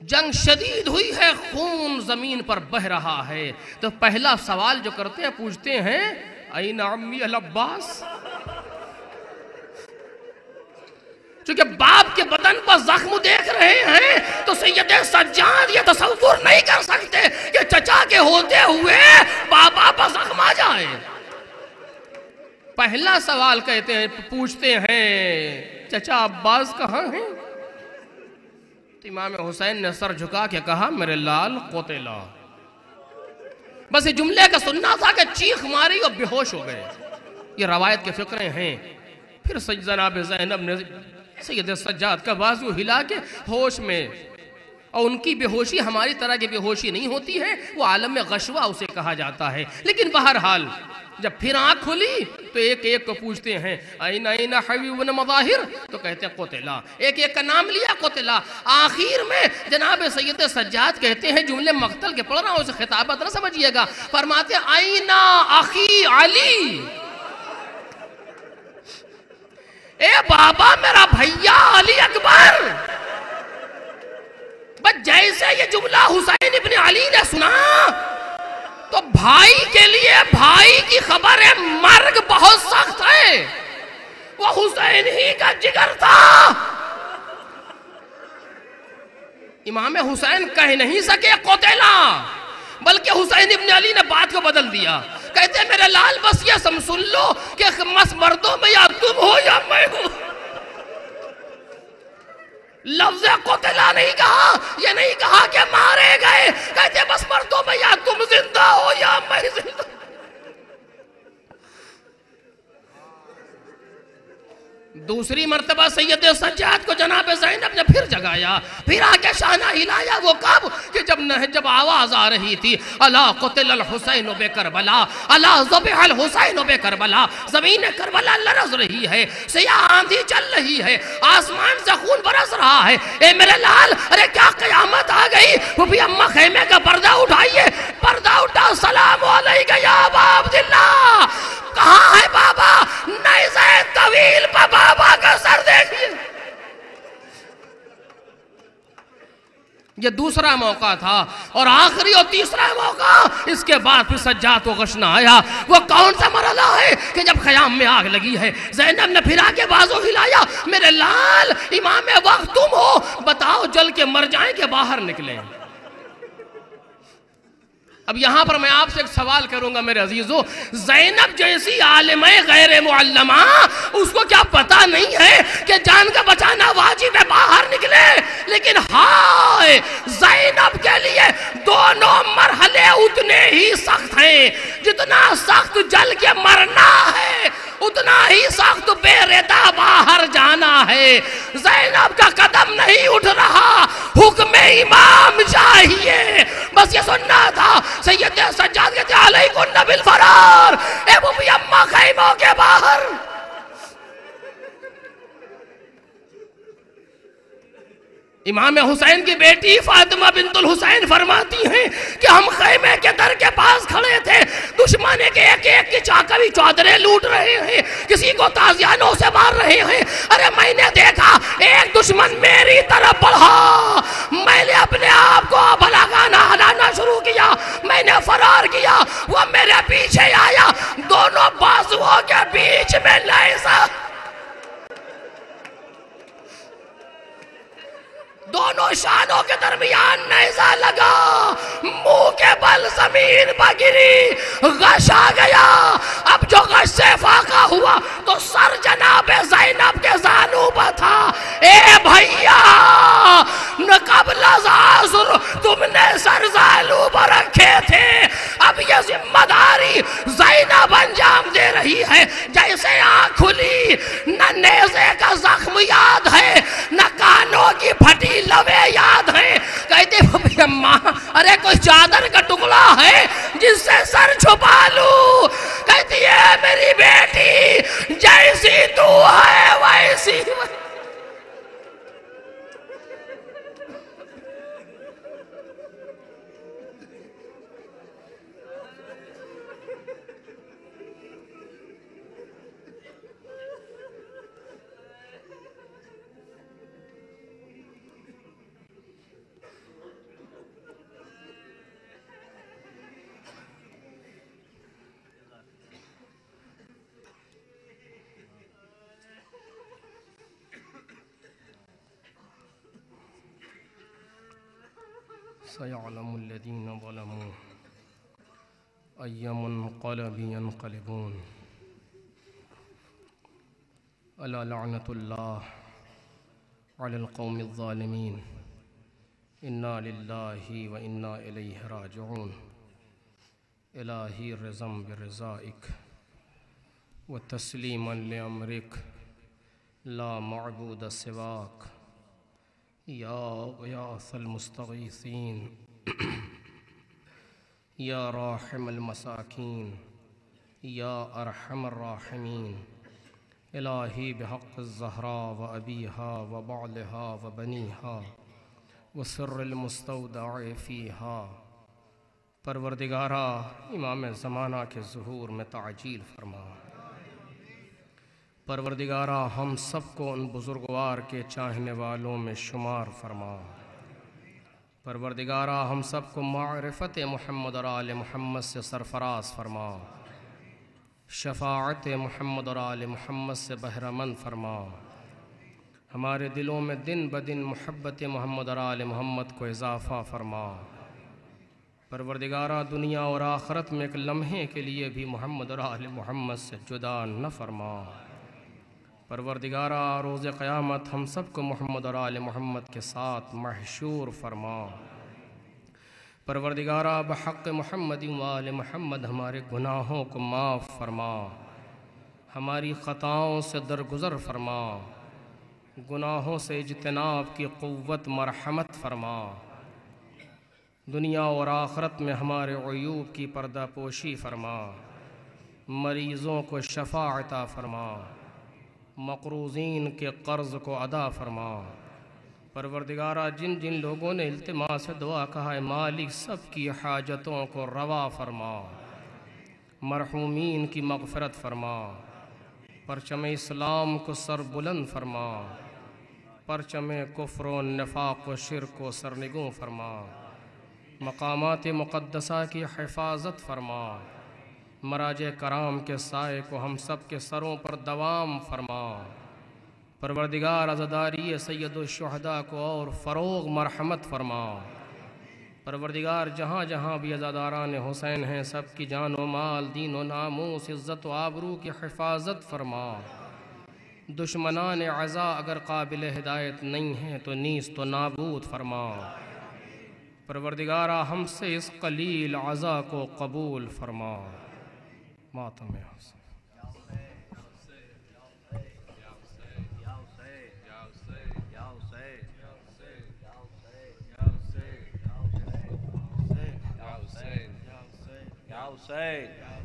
جنگ شدید ہوئی ہے، خون زمین پر بہہ رہا ہے۔ تو پہلا سوال جو کرتے ہیں پوچھتے ہیں این عمی العباس؟ چونکہ باپ کے بدن پر زخم دیکھ رہے ہیں تو سید سجاد یہ تصور نہیں کر سکتے کہ چچا کے ہوتے ہوئے بابا پر زخم آ جائے۔ پہلا سوال کہتے ہیں پوچھتے ہیں چچا عباس کہاں ہیں؟ امام حسین نے سر جھکا کے کہا میرے لال قتلا۔ بس یہ جملے کا سننا تھا کہ چیخ ماری اور بے ہوش ہو گئے۔ یہ روایت کے فقرے ہیں۔ پھر جناب زینب نے سید سجاد کا بازو ہلا کے ہوش میں، اور ان کی بے ہوشی ہماری طرح کی بے ہوشی نہیں ہوتی ہے، وہ عالم غشوہ اسے کہا جاتا ہے۔ لیکن بہرحال جب پھر آنکھ کھلی تو ایک ایک کو پوچھتے ہیں این حبیب بن مظاہر؟ تو کہتے ہیں قتلا۔ ایک ایک کا نام لیا قتلا۔ آخر میں جناب سید سجاد کہتے ہیں، جملے مقتل کے پڑھ رہا ہوں اسے خطابت نہ سمجھیے گا، فرماتے ہیں این اخی علی؟ اے بابا میرا بھیا علی اکبر۔ بس جیسے یہ جملہ حسین ابن علی نے سنا تو بھائی کے لیے بھائی کی خبر مرگ بہت سخت ہے، وہ حسین ہی کا جگر تھا۔ امام حسین کہہ نہیں سکے قتلا، بلکہ حسین ابن علی نے بات کو بدل دیا، کہتے ہیں میرے لال بس یہ سن لو کہ مردوں میں یا تم ہو یا میں ہوں۔ لفظ قتلا نہیں کہا، یہ نہیں کہا کہ مارے گئے، کہتے بس مردوں میں یا تم زندہ ہو یا میں زندہ۔ دوسری مرتبہ سید سجاد کو جناب زینب نے پھر جگایا، پھر آ کے شانہ ہلایا۔ وہ کب؟ کہ جب آواز آ رہی تھی الا قتل الحسین بکربلا، الا ذبح الحسین بکربلا۔ زمین کربلا لرز رہی ہے، سیاہ آندھی چل رہی ہے، آسمان سے خون برس رہا ہے۔ اے میرے لال، ارے کیا قیامت آ گئی؟ وہ بھی اماں خیمے کا پردہ اٹھائیے، پردہ اٹھا، السلام علیکہ یا ابا عبداللہ۔ کہاں ہے بابا؟ نیزہ طویل پہ بابا کا سر دیکھئے۔ یہ دوسرا موقع تھا، اور آخری اور تیسرا موقع۔ اس کے بعد پھر سجاد کو غشنہ آیا۔ وہ کون سا مرحلہ ہے کہ جب خیام میں آگ لگی ہے، زینب نے پھر آ کے بازو ہلایا، میرے لال امام وقت تم ہو، بتاؤ جل کے مر جائیں کہ باہر نکلیں؟ اب یہاں پر میں آپ سے ایک سوال کروں گا میرے عزیزو، زینب جیسی عالمہ غیر معلمہ، اس کو کیا پتا نہیں ہے کہ جان کا بچانا واجب ہے، باہر نکلے؟ لیکن ہائے، زینب کے لیے دونوں مرحلے اتنے ہی سخت ہیں، جتنا سخت جل کے مرنا ہے اتنا ہی سخت بے ردا باہر جانا ہے۔ زینب کا قدم نہیں اٹھ رہا، حکم امام چاہیے، بس یہ سننا تھا۔ سید سجاد کہتے ہیں علیکن بالفرار، اے بوبی اماں خیموں کے باہر۔ امام حسین کی بیٹی فاطمہ بنت الحسین فرماتی ہیں کہ ہم خیمے کے در کے پاس کھڑے تھے، دشمن کے ایک ایک کی کبھی چادریں لوٹ رہے ہیں، کسی کو تازیانوں سے مار رہے ہیں۔ ارے میں نے دیکھا ایک دشمن میری طرف بڑھا، میں نے اپنے آپ کو بھلا گانا ہلانا شروع کیا، میں نے فرار کیا، وہ میرے پیچھے آیا، دونوں بازوؤں کے بیچ میں لیزا، دونوں شانوں کے درمیان نیزہ لگا، منہ کے بل زمین پر گری، غش آ گیا۔ اب جو غش سے فاقہ ہوا تو سر جناب زینب کے زانو پر تھا۔ اے بھائیا، قبل عصر تم نے سر زانو پر رکھے تھے، اب یہ ذمہ داری زینب انجام دے رہی ہے۔ جیسے آنکھ کھلی، نہ نیزے کا زخم یاد ہے، نہ کانوں کی پھٹی لوے یاد ہیں۔ کہتے ہیں اماں ارے کوئی چادر کا ٹکڑا ہے جس سے سر چھپا لوں؟ کہتی ہے میری بیٹی جیسی تو ہے ویسی سَيَعْلَمُ الَّذِينَ ظَلَمُوا أَيَّ مُنْقَلَبٍ يَنْقَلِبُونَ أَلَا لَعْنَةُ اللَّهِ عَلَى الْقَوْمِ الظَّالِمِينَ إِنَّا لِلَّهِ وَإِنَّا إِلَيْهِ رَاجِعُونَ إِلَٰهِ رِضًا بِرِضَائِكَ وَتَسْلِيمًا لِأَمْرِكَ لَا مَعْبُودَ سِوَاكَ یا غیاث المستغیثین یا راحم المساکین یا ارحم الراحمین الہی بحق الزہراء و ابیہا و بعلہا و بنیہا و سر المستودع فیہا۔ پروردگارہ امام زمانہ کے ظہور میں تعجیل فرما۔ پروردگارہ ہم سب کو ان بزرگوار کے چاہنے والوں میں شمار فرما۔ پروردگارہ ہم سب کو معرفت محمد اور آل محمد سے سرفراز فرما، شفاعت محمد اور آل محمد سے بہرمند فرما۔ ہمارے دلوں میں دن بدن محبت محمد اور آل محمد کو اضافہ فرما۔ پروردگارہ دنیا اور آخرت میں ایک لمحے کے لیے بھی محمد اور آل محمد سے جدا نہ فرما۔ پروردگارہ روز قیامت ہم سب کو محمد اور آل محمد کے ساتھ محشور فرما۔ پروردگارہ بحق محمد و آل محمد ہمارے گناہوں کو معاف فرما، ہماری خطاؤں سے درگزر فرما، گناہوں سے اجتناب کی قوت مرحمت فرما۔ دنیا اور آخرت میں ہمارے عیوب کی پردہ پوشی فرما، مریضوں کو شفا عطا فرما، مقروضین کے قرض کو ادا فرما۔ پروردگارہ جن جن لوگوں نے التماس سے دعا کہا ہے مالک سب کی حاجتوں کو روا فرما، مرحومین کی مغفرت فرما، پرچم اسلام کو سر بلند فرما، پرچم کفر و نفاق و شرک و سرنگوں فرما، مقامات مقدسہ کی حفاظت فرما، مراجع کرام کے سائے کو ہم سب کے سروں پر دوام فرما۔ پروردگار عزاداری سید الشہداء کو اور فروغ مرحمت فرما۔ پروردگار جہاں جہاں بھی عزاداران حسین ہیں سب کی جان و مال دین و ناموس عزت و آبرو کی حفاظت فرما۔ دشمنان عزا اگر قابل ہدایت نہیں ہیں تو نیست و نابود فرما۔ پروردگارا ہم سے اس قلیل عزا کو قبول فرما۔ ماتم حسین۔ Ya Hussein.